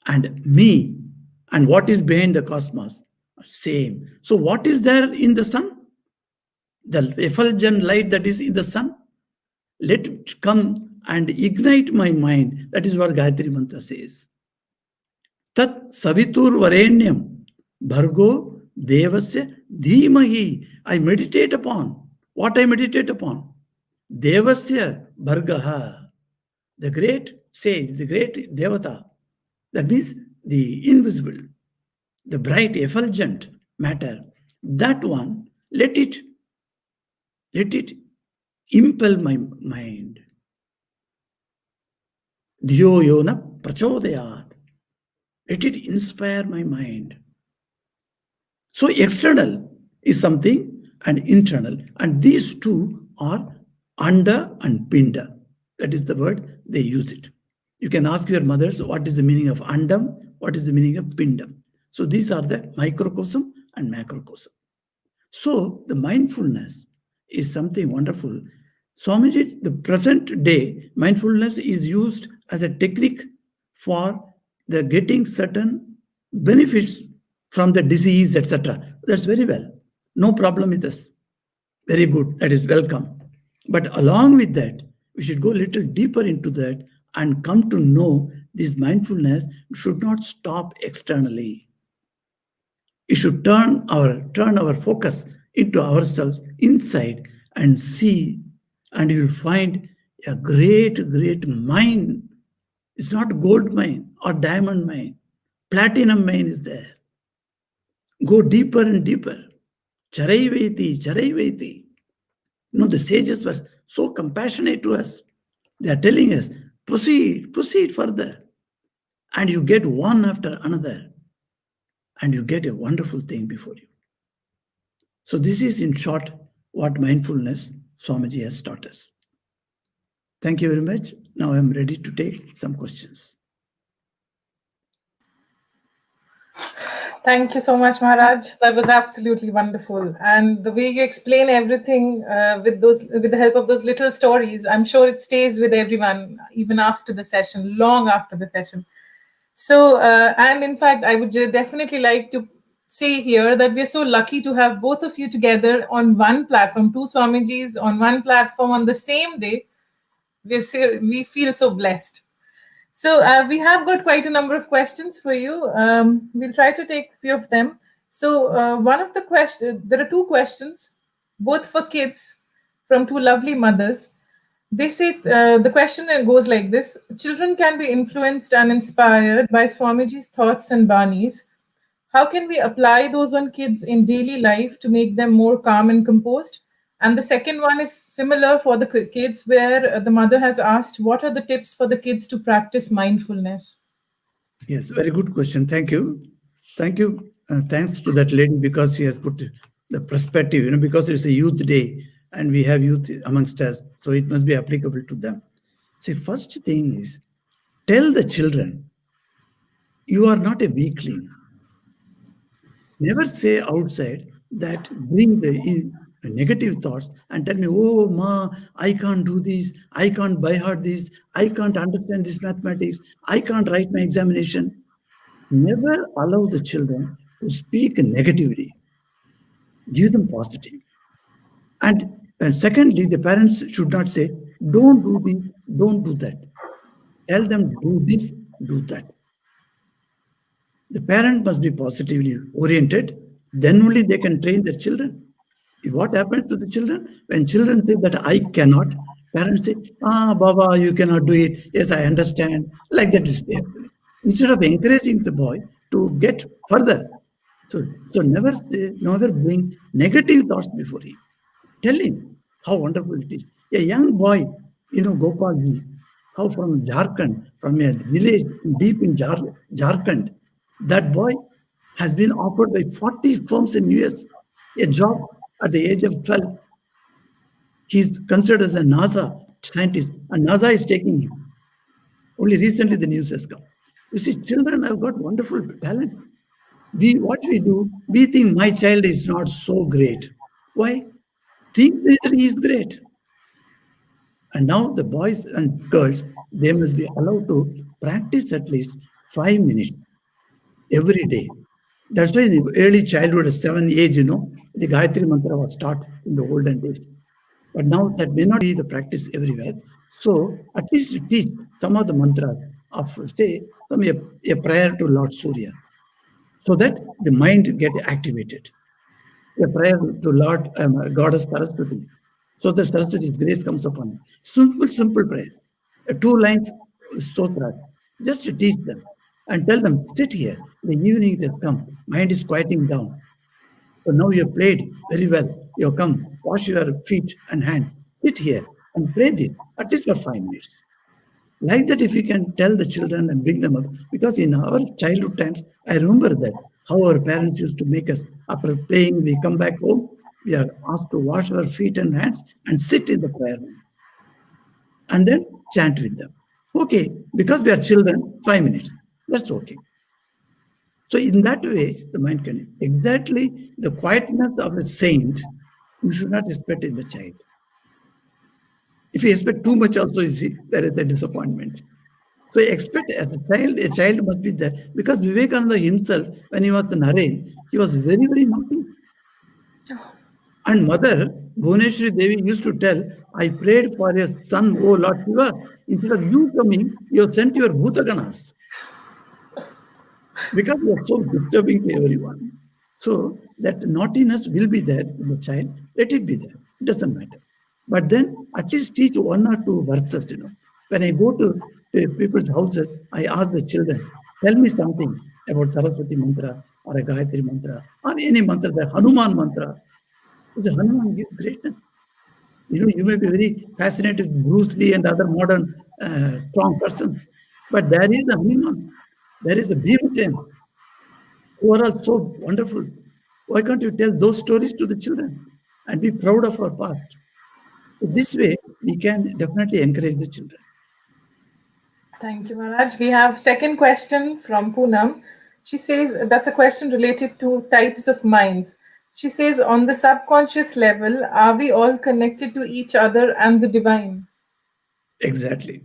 And me and what is behind the cosmos are same. So what is there in the sun? The effulgent light that is in the sun. Let it come and ignite my mind. That is what Gayatri Mantra says. Tat savitur varenyam bhargo devasya dhimahi. I meditate upon. What I meditate upon? Devasya bhargaha. The great sage, the great devata. That means the invisible, the bright, effulgent matter. That one, let it impel my mind. Dhyo yona prachodayat. Let it inspire my mind. So external is something and internal. And these two are anda and pinda. That is the word they use it. You can ask your mothers what is the meaning of andam, what is the meaning of pindam. So these are the microcosm and macrocosm. So the mindfulness is something wonderful. Swamiji, the present day, mindfulness is used as a technique for the getting certain benefits from the disease, etc. That's very well. No problem with us. Very good. That is welcome. But along with that, we should go a little deeper into that and come to know this mindfulness should not stop externally. It should turn our focus into ourselves inside and see, and you will find a great mine. It's not gold mine or diamond mine. Platinum mine is there. Go deeper and deeper. Charaiveti, charaiveti. The sages were so compassionate to us. They are telling us, proceed further. And you get one after another. And you get a wonderful thing before you. So this is in short what mindfulness Swamiji has taught us. Thank Thank you very much. Now I'm ready to take some questions.
Thank you so much, Maharaj. That was absolutely wonderful. And the way you explain everything with the help of those little stories, I'm sure it stays with everyone even after the session, long after the session. So, and in fact, I would definitely like to say here that we're so lucky to have both of you together on one platform, two Swamijis on one platform on the same day. We feel so blessed. So we have got quite a number of questions for you. We'll try to take a few of them. So one of the questions, there are two questions, both for kids from two lovely mothers. They say the question goes like this: children can be influenced and inspired by Swamiji's thoughts and banis. How can we apply those on kids in daily life to make them more calm and composed? And the second one is similar for the kids, where the mother has asked, what are the tips for the kids to practice mindfulness?
Yes, very good question. Thank you. Thank you. Thanks to that lady because she has put the perspective, because it's a youth day and we have youth amongst us. So it must be applicable to them. See, first thing is tell the children, you are not a weakling. Never say outside that bring the negative thoughts and tell me, oh, ma, I can't do this. I can't by heart this. I can't understand this mathematics. I can't write my examination. Never allow the children to speak negatively. Give them positive. And secondly, the parents should not say, don't do this, don't do that. Tell them, do this, do that. The parent must be positively oriented, then only they can train their children. What happens to the children? When children say that I cannot, parents say, Baba, you cannot do it. Yes, I understand. Like that is there. Instead of encouraging the boy to get further. So never bring negative thoughts before him. Tell him how wonderful it is. A young boy, Gopalji, how from Jharkhand, from a village deep in Jharkhand, that boy has been offered by 40 firms in US a job at the age of 12. He's considered as a NASA scientist, and NASA is taking him. Only recently the news has come. You see, children have got wonderful talents. What we do, we think my child is not so great. Why? Think that he is great. And now the boys and girls, they must be allowed to practice at least 5 minutes every day. That's why in the early childhood, at 7 age, the Gayatri Mantra was taught in the olden days. But now that may not be the practice everywhere. So at least teach some of the mantras of, say, a prayer to Lord Surya, so that the mind get activated. A prayer to Lord Goddess Saraswati, so that Saraswati's grace comes upon him. Simple prayer. 2 lines stotras. Just to teach them and tell them, sit here. The evening it has come. Mind is quieting down. So now you have played very well. You have come. Wash your feet and hand. Sit here and pray this, at least for 5 minutes. Like that, if we can tell the children and bring them up, because in our childhood times, I remember that how our parents used to make us, after playing, we come back home, we are asked to wash our feet and hands and sit in the prayer room and then chant with them. Okay, because we are children, 5 minutes, that's okay. So in that way, the mind can, exactly the quietness of a saint, you should not expect in the child. If you expect too much also, you see, there is a disappointment. So expect as a child must be there. Because Vivekananda himself, when he was in Hare, he was very, very naughty. And mother, Bhuvneshwari Devi used to tell, I prayed for a son, oh Lord Shiva, instead of you coming, you have sent your Bhutaganas. Because you are so disturbing to everyone. So that naughtiness will be there in the child, let it be there. It doesn't matter. But then at least teach 1 or 2 verses, When I go to people's houses, I ask the children, tell me something about Saraswati mantra or a Gayatri mantra or any mantra, the Hanuman mantra. Because Hanuman gives greatness. You may be very fascinated with Bruce Lee and other modern strong persons, but there is a Hanuman, there is a Bhimsen, who are all so wonderful. Why can't you tell those stories to the children and be proud of our past? So this way, we can definitely encourage the children.
Thank you, Maharaj. We have second question from Poonam. She says that's a question related to types of minds. She says, on the subconscious level, are we all connected to each other and the divine?
Exactly.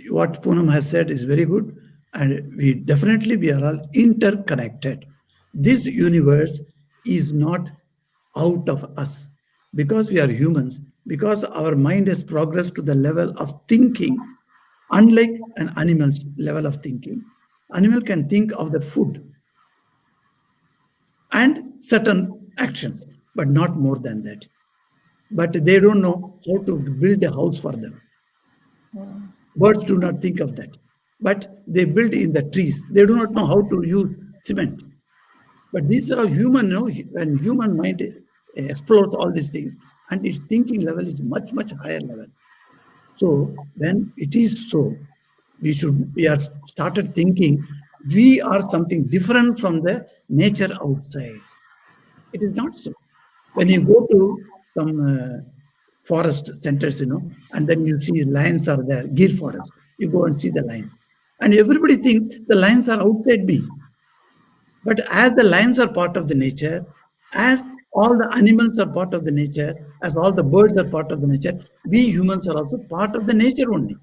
What Poonam has said is very good, and we are all interconnected. This universe is not out of us because we are humans, because our mind has progressed to the level of thinking, unlike an animal's level of thinking. Animal can think of the food and certain actions, but not more than that. But they don't know how to build a house for them. Birds do not think of that, but they build in the trees. They do not know how to use cement. But these are all human, when human mind explores all these things, and its thinking level is much, much higher level. So when it is so, we are started thinking we are something different from the nature outside. It is not so. When you go to some forest centers, and then you see lions are there, Gir forest, you go and see the lions. And everybody thinks the lions are outside me. But as the lions are part of the nature, as all the animals are part of the nature, as all the birds are part of the nature, we humans are also part of the nature only.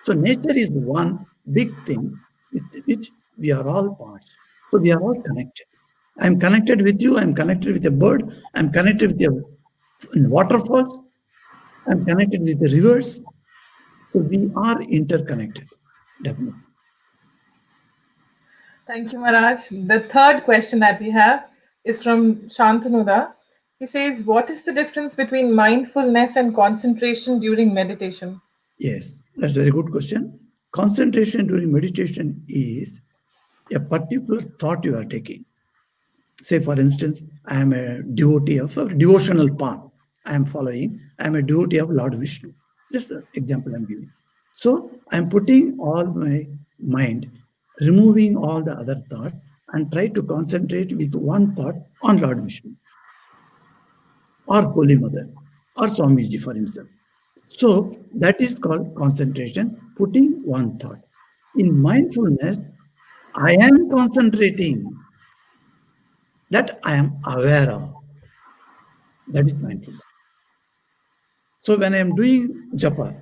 So nature is one big thing with which we are all parts. So we are all connected. I'm connected with you, I'm connected with a bird, I'm connected with the waterfalls, I'm connected with the rivers. So we are interconnected, definitely.
Thank you, Maharaj. The third question that we have is from Shantanuda. He says, what is the difference between mindfulness and concentration during meditation?
Yes, that's a very good question. Concentration during meditation is a particular thought you are taking. Say, for instance, I am a devotee of a devotional path I am following. I am a devotee of Lord Vishnu. Just an example I'm giving. So I'm putting all my mind, removing all the other thoughts, and try to concentrate with one thought on Lord Vishnu or Holy Mother or Swamiji for himself. So that is called concentration, putting one thought. In mindfulness, I am concentrating, that I am aware of. That is mindfulness. So when I am doing japa,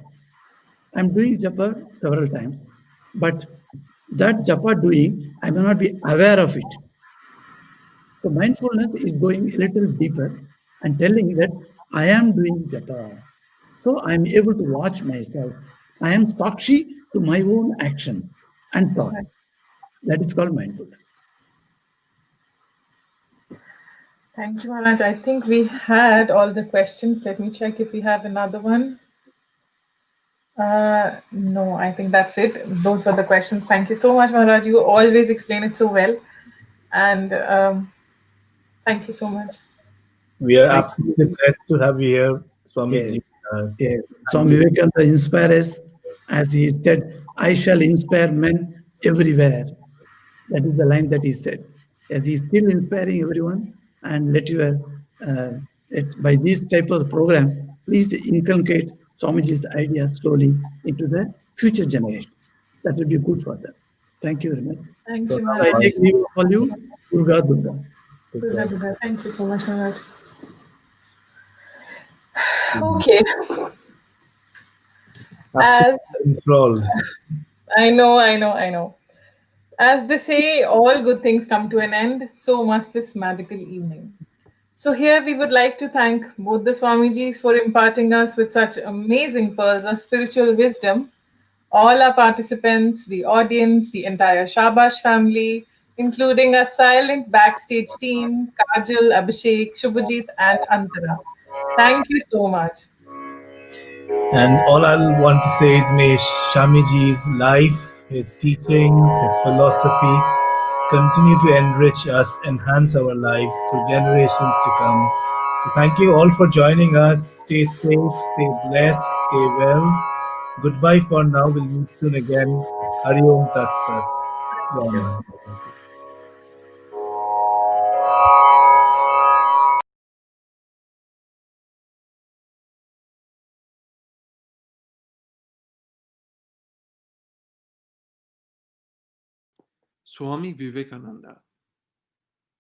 I am doing japa several times, but that japa doing, I may not be aware of it. So mindfulness is going a little deeper and telling that I am doing japa. So I am able to watch myself. I am sakshi to my own actions and thoughts. That is called mindfulness.
Thank you, Maharaj. I think we had all the questions. Let me check if we have another one. No, I think that's it. Those were the questions. Thank you so much, Maharaj. You always explain it so well. And thank you so much.
We are
Thank
absolutely
you.
blessed to have you here,
Yes,
Swamiji.
yes.
Thank
Swami
you.
Vivekananda inspires us, as he said, I shall inspire men everywhere. That is the line that he said. As he's still inspiring everyone, and by this type of program, please inculcate Swamiji's ideas slowly into the future generations. That will be good for them. Thank you very much.
Thank
So
you,
I
Maharaj.
take leave of all you. Durga Durga.
Durga, Durga. Thank you so much, Maharaj. Okay. As
absolutely enthralled.
I know. As they say, all good things come to an end, so must this magical evening. So, here we would like to thank both the Swamijis for imparting us with such amazing pearls of spiritual wisdom, all our participants, the audience, the entire Shabash family, including a silent backstage team, Kajal, Abhishek, Shubhajit, and Antara. Thank you so much.
And all I'll want to say is may Shamiji's life, his teachings, his philosophy continue to enrich us, enhance our lives through generations to come. So thank you all for joining us. Stay safe, stay blessed, stay well. Goodbye for now. We'll meet soon again. Hari Om Tat Sat. Jai Hind.
Swami Vivekananda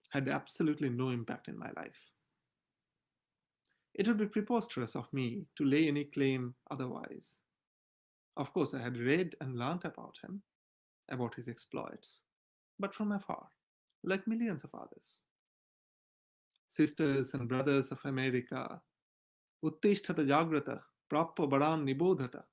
had absolutely no impact in my life. It would be preposterous of me to lay any claim otherwise. Of course, I had read and learnt about him, about his exploits, but from afar, like millions of others. Sisters and brothers of America, Uttishtata Jagrata, Prappa Badan Nibodhata,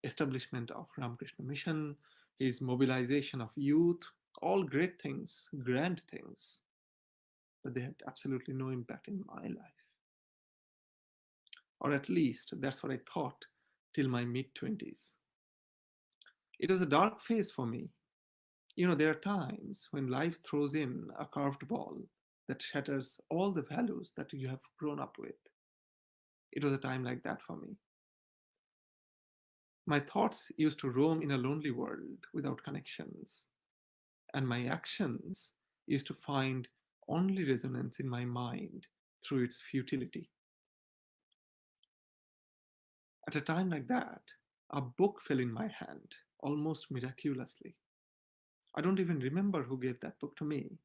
establishment of Ramakrishna Mission, his mobilization of youth, all great things, grand things, but they had absolutely no impact in my life. Or at least that's what I thought till my mid-20s. It was a dark phase for me. You know, there are times when life throws in a curved ball that shatters all the values that you have grown up with. It was a time like that for me. My thoughts used to roam in a lonely world without connections, and my actions used to find only resonance in my mind through its futility. At a time like that, a book fell in my hand, almost miraculously. I don't even remember who gave that book to me,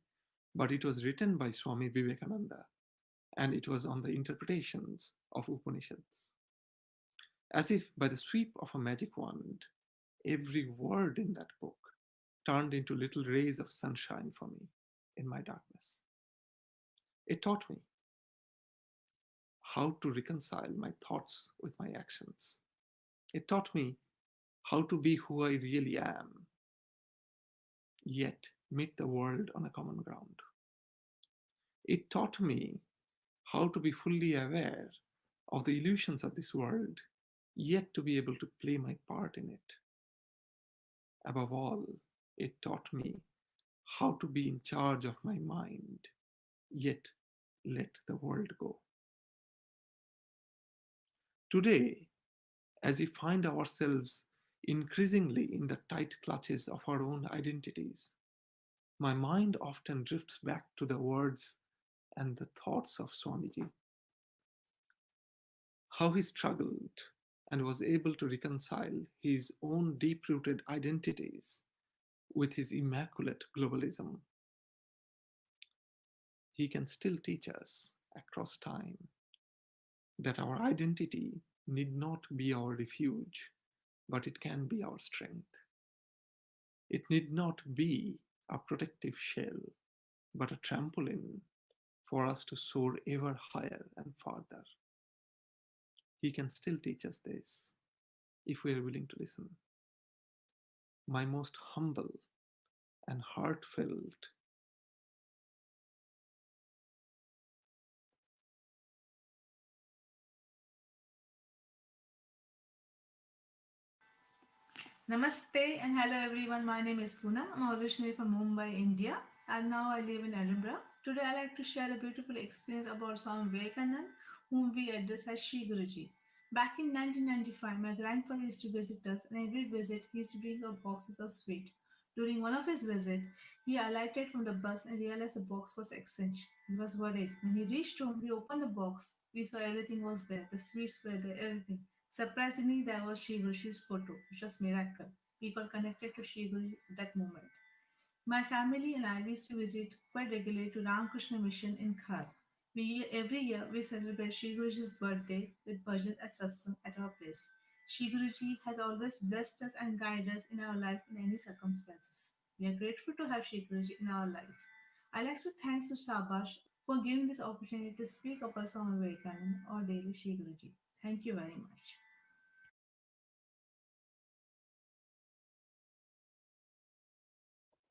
but it was written by Swami Vivekananda, and it was on the interpretations of Upanishads. As if by the sweep of a magic wand, every word in that book turned into little rays of sunshine for me in my darkness. It taught me how to reconcile my thoughts with my actions. It taught me how to be who I really am, yet meet the world on a common ground. It taught me how to be fully aware of the illusions of this world, yet to be able to play my part in it. Above all, it taught me how to be in charge of my mind, yet let the world go. Today, as we find ourselves increasingly in the tight clutches of our own identities, my mind often drifts back to the words and the thoughts of Swamiji. How he struggled and was able to reconcile his own deep-rooted identities with his immaculate globalism. He can still teach us across time that our identity need not be our refuge, but it can be our strength. It need not be a protective shell, but a trampoline for us to soar ever higher and farther. He can still teach us this if we are willing to listen. My most humble and heartfelt
Namaste and hello everyone. My name is Poonam. I'm originally from Mumbai, India, and now I live in Edinburgh. Today I like to share a beautiful experience about Swami Vivekananda, whom we address as Shri Guruji. Back in 1995, my grandfather used to visit us, and every visit he used to bring us boxes of sweet. During one of his visits, he alighted from the bus and realized the box was exchanged. He was worried. When he reached home, we opened the box. We saw everything was there. The sweets were there, everything. Surprisingly, there was Shri Guruji's photo, which was miracle. People connected to Shri Guru at that moment. My family and I used to visit quite regularly to Ramakrishna Mission in Khar. Every year we celebrate Shri Guruji's birthday with bhajan and satsang at our place. Shri Guruji has always blessed us and guided us in our life in any circumstances. We are grateful to have Shri Guruji in our life. I like to thank to Shabash for giving this opportunity to speak about Swami Vivekananda or daily Shri Guruji. Thank you very much.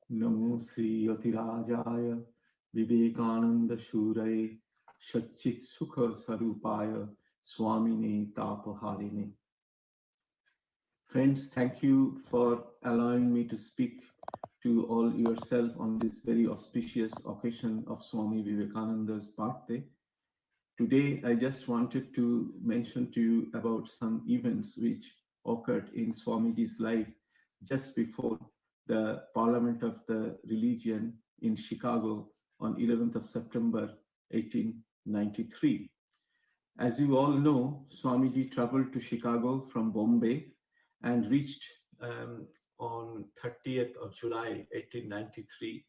नमो श्री यतिराजाय विवेकानंद शूरये सच्चित सुख स्वरूपाय स्वामिने तापहारिणे. Friends, thank you for allowing me to speak to all yourself on this very auspicious occasion of Swami Vivekananda's birthday. Today, I just wanted to mention to you about some events which occurred in Swamiji's life just before the Parliament of the Religion in Chicago on 11th of September 1893. As you all know, Swamiji traveled to Chicago from Bombay and reached on 30th of July 1893,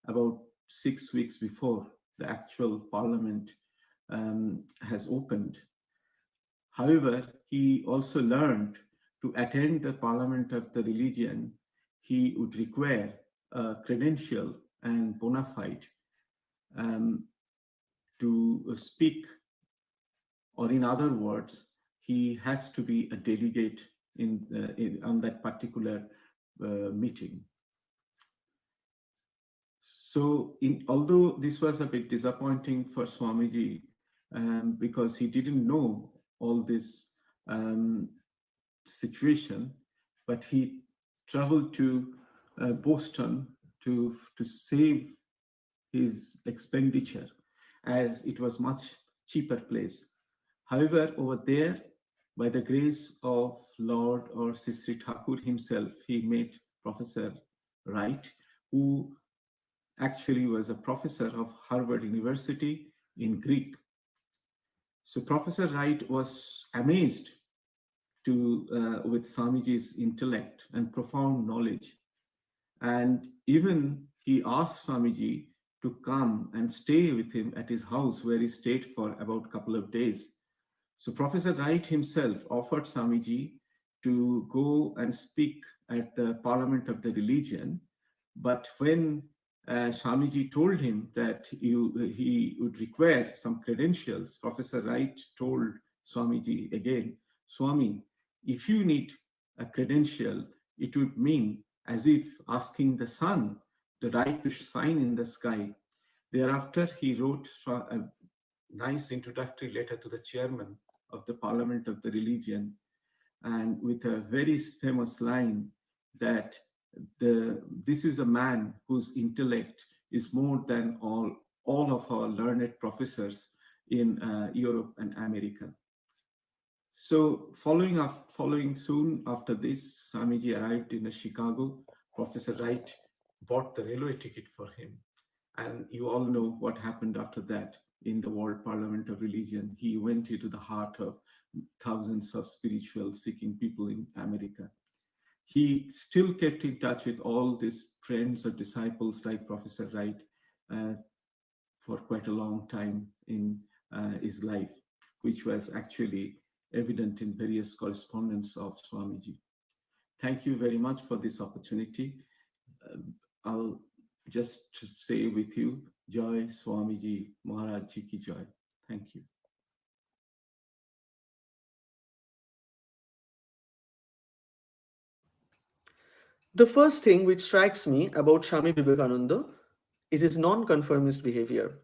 about 6 weeks before the actual parliament has opened. However, he also learned to attend the parliament of the religion, he would require a credential and bona fide to speak, or in other words, he has to be a delegate on that particular meeting. So, although this was a bit disappointing for Swamiji, because he didn't know all this situation, but he traveled to Boston to save his expenditure, as it was much cheaper place. However, over there, by the grace of Lord or Sri Thakur himself, he met Professor Wright, who actually was a professor of Harvard University in Greek. So Professor Wright was amazed with Swamiji's intellect and profound knowledge. And even he asked Swamiji to come and stay with him at his house, where he stayed for about a couple of days. So Professor Wright himself offered Swamiji to go and speak at the Parliament of the Religion. But when Swamiji told him that he would require some credentials, Professor Wright told Swamiji again, Swami, if you need a credential, it would mean as if asking the sun the right to shine in the sky. Thereafter, he wrote a nice introductory letter to the chairman of the Parliament of the Religion, and with a very famous line that this is a man whose intellect is more than all of our learned professors in Europe and America. So following soon after this, Swamiji arrived in Chicago. Professor Wright bought the railway ticket for him. And you all know what happened after that in the World Parliament of Religion. He went into the heart of thousands of spiritual seeking people in America. He still kept in touch with all these friends or disciples like Professor Wright for quite a long time in his life, which was actually evident in various correspondence of Swamiji. Thank you very much for this opportunity. I'll just say with you, Joy Swamiji Maharaj Ji ki Joy. Thank you.
The first thing which strikes me about Swami Vivekananda is his non-conformist behavior.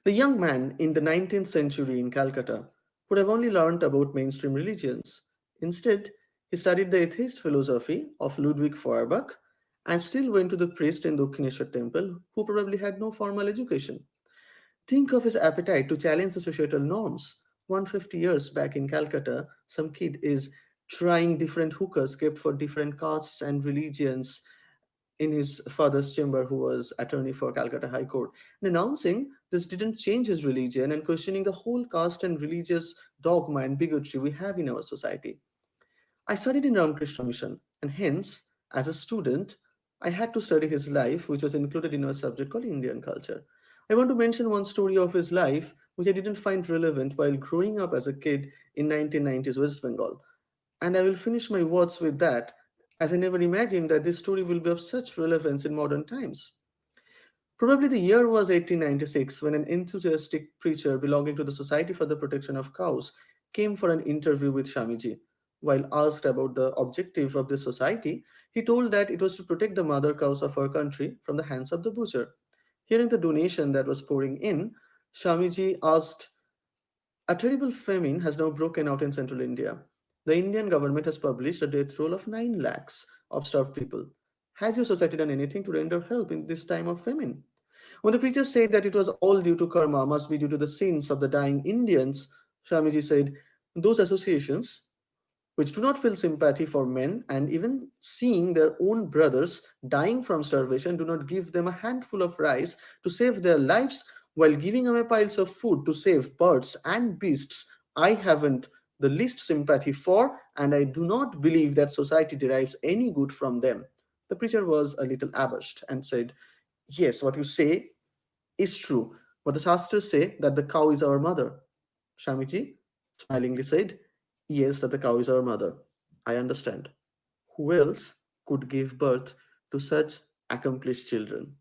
The young man in the 19th century in Calcutta would have only learned about mainstream religions. Instead, he studied the atheist philosophy of Ludwig Feuerbach and still went to the priest in the Dakshineshwar temple who probably had no formal education. Think of his appetite to challenge the societal norms. 150 years back in Calcutta, some kid is trying different hookahs kept for different castes and religions in his father's chamber, who was attorney for Calcutta High Court, and announcing this didn't change his religion and questioning the whole caste and religious dogma and bigotry we have in our society. I studied in Ramakrishna Mission, and hence, as a student, I had to study his life, which was included in our subject called Indian culture. I want to mention one story of his life, which I didn't find relevant while growing up as a kid in 1990s West Bengal. And I will finish my words with that, as I never imagined that this story will be of such relevance in modern times. Probably the year was 1896 when an enthusiastic preacher belonging to the Society for the Protection of Cows came for an interview with Swamiji. While asked about the objective of this society, he told that it was to protect the mother cows of our country from the hands of the butcher. Hearing the donation that was pouring in, Swamiji asked, a terrible famine has now broken out in central India. The Indian government has published a death roll of 9 lakhs of starved people. Has your society done anything to render help in this time of famine? When the preacher said that it was all due to karma, must be due to the sins of the dying Indians, Swamiji said, those associations which do not feel sympathy for men and even seeing their own brothers dying from starvation do not give them a handful of rice to save their lives while giving away piles of food to save birds and beasts. I haven't the least sympathy for, and I do not believe that society derives any good from them. The preacher was a little abashed and said, "Yes, what you say is true, but the Shastras say that the cow is our mother." Swamiji smilingly said, "Yes, that the cow is our mother. I understand. Who else could give birth to such accomplished children?"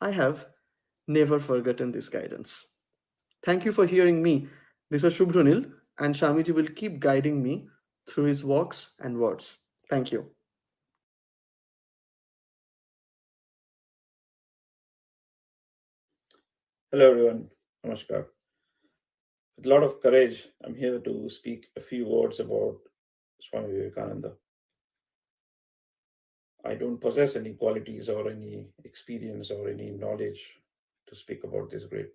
I have never forgotten this guidance. Thank you for hearing me. This is Shubhranil, and Swamiji will keep guiding me through his walks and words. Thank you.
Hello everyone, Namaskar. With a lot of courage, I'm here to speak a few words about Swami Vivekananda. I don't possess any qualities or any experience or any knowledge to speak about this great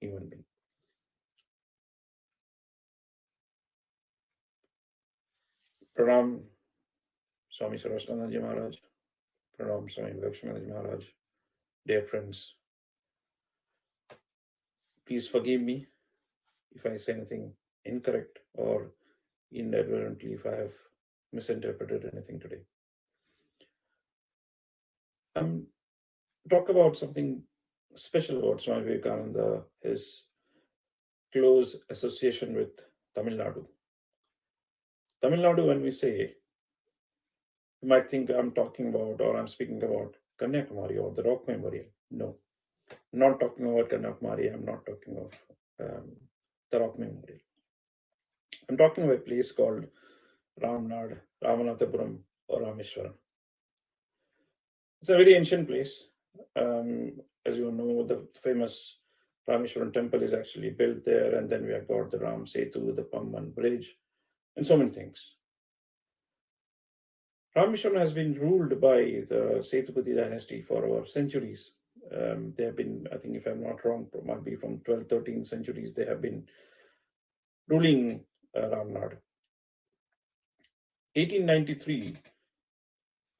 human being. Pranam Swami Saraswatanaji Maharaj, Pranam Swami Vivekananda Maharaj, dear friends. Please forgive me if I say anything incorrect or inadvertently if I have misinterpreted anything today. Talk about something special about Swami Vivekananda, his close association with Tamil Nadu. Tamil Nadu, when we say, you might think I'm talking about or I'm speaking about Kanyakumari or the Rock Memorial. No, I'm not talking about Kanyakumari. I'm not talking of the Rock Memorial. I'm talking about a place called Ramnad, Ramanathapuram, or Rameshwaram. It's a very ancient place. As you know, the famous Rameshwaram temple is actually built there, and then we have got the Ram Setu, the Pamban bridge, and so many things. Rameshwaram has been ruled by the Setupati dynasty for over centuries. They have been, I think if I'm not wrong, might be from 12th, 13th centuries, they have been ruling Ramnad. 1893,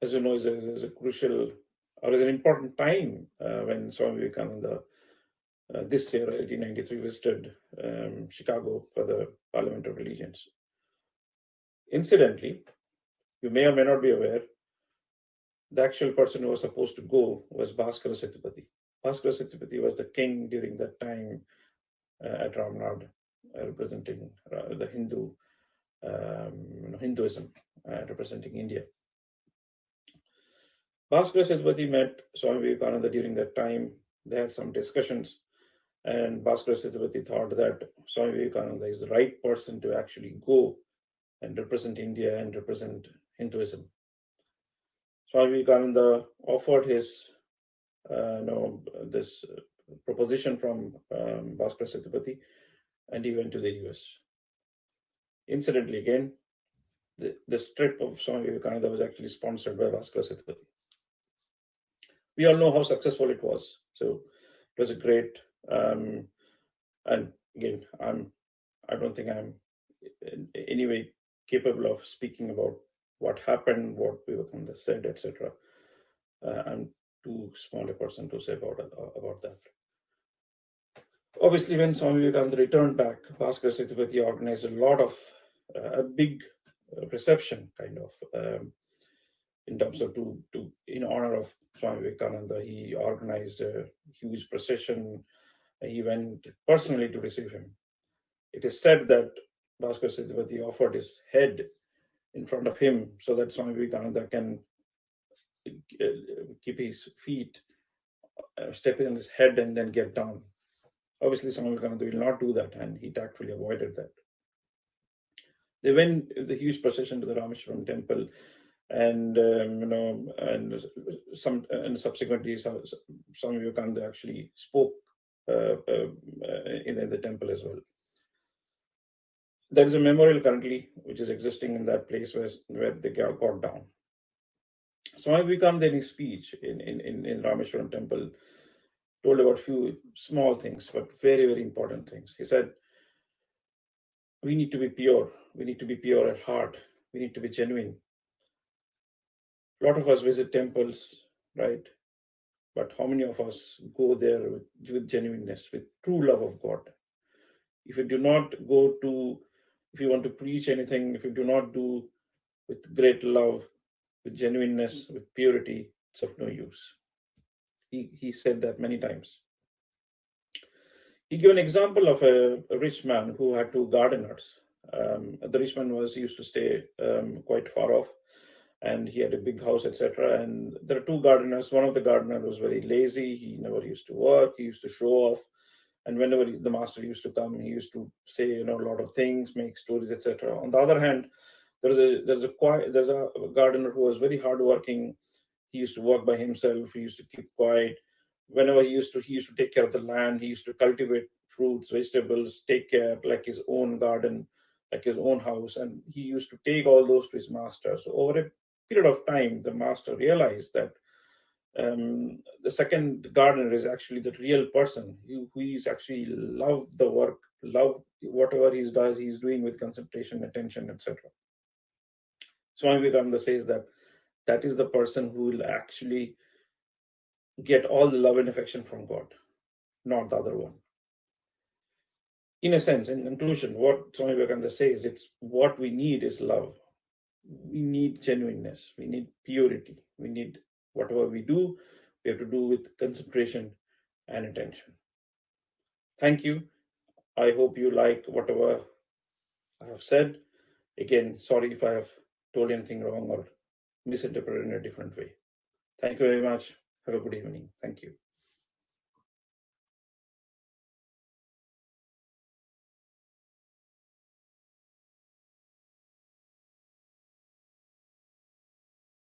as you know, is a crucial or is an important time when Swami Vivekananda this year, 1893, visited Chicago for the Parliament of Religions. Incidentally, you may or may not be aware, the actual person who was supposed to go was Bhaskara Setupati. Bhaskara Setupati was the king during that time at Ramnad, representing the Hinduism, representing India. Bhaskara Setupati met Swami Vivekananda during that time. They had some discussions, and Bhaskara Setupati thought that Swami Vivekananda is the right person to actually go and represent India and represent Hinduism. Swami Vivekananda offered his this proposition from Bhaskara Setupati, and he went to the US. Incidentally, again, this trip of Swami Vivekananda was actually sponsored by Bhaskara Setupati. We all know how successful it was. So it was a great, and again, I don't think I'm in any way capable of speaking about what happened, what Vivekananda said, etc. I'm too small a person to say about that. Obviously, when Swami Vivekananda returned back, Bhaskara Setupati organized a lot of a big reception, kind of, in terms of to in honor of Swami Vivekananda. He organized a huge procession. He went personally to receive him. It is said that Bhaskara Setupati offered his head in front of him so that Swami Vivekananda can keep his feet stepping on his head and then get down. Obviously, Swami Vivekananda will not do that, and he tactfully avoided that. They went with the huge procession to the Rameshwaram temple, and and subsequently, Swami Vivekananda actually spoke in the temple as well. There is a memorial currently which is existing in that place where they got down. Swami Vivekananda, in his speech in Rameshwaram temple, told about few small things, but very, very important things. He said, we need to be pure. We need to be pure at heart. We need to be genuine. A lot of us visit temples, right? But how many of us go there with genuineness, with true love of God? If you do not go to If you want to preach anything, if you do not do with great love, with genuineness, with purity, it's of no use. He said that many times. He gave an example of a rich man who had two gardeners. The rich man he used to stay quite far off, and he had a big house, etc. And there are two gardeners. One of the gardeners was very lazy. He never used to work. He used to show off. And whenever the master used to come, he used to say, a lot of things, make stories, etc. On the other hand, there's a gardener who was very hardworking. He used to work by himself. He used to keep quiet. Whenever he used to take care of the land. He used to cultivate fruits, vegetables, take care like his own garden, like his own house. And he used to take all those to his master. So over a period of time, the master realized that the second gardener is actually the real person who is actually love the work, love whatever he does, he's doing with concentration, attention, etc. Swami Vivekananda says that is the person who will actually get all the love and affection from God, not the other one. In a sense, in conclusion, what Swami Vivekananda says, it's what we need is love. We need genuineness. We need purity. We need whatever we do, we have to do with concentration and attention. Thank you. I hope you like whatever I have said. Again, sorry if I have told anything wrong or misinterpreted in a different way. Thank you very much. Have a good evening. Thank you.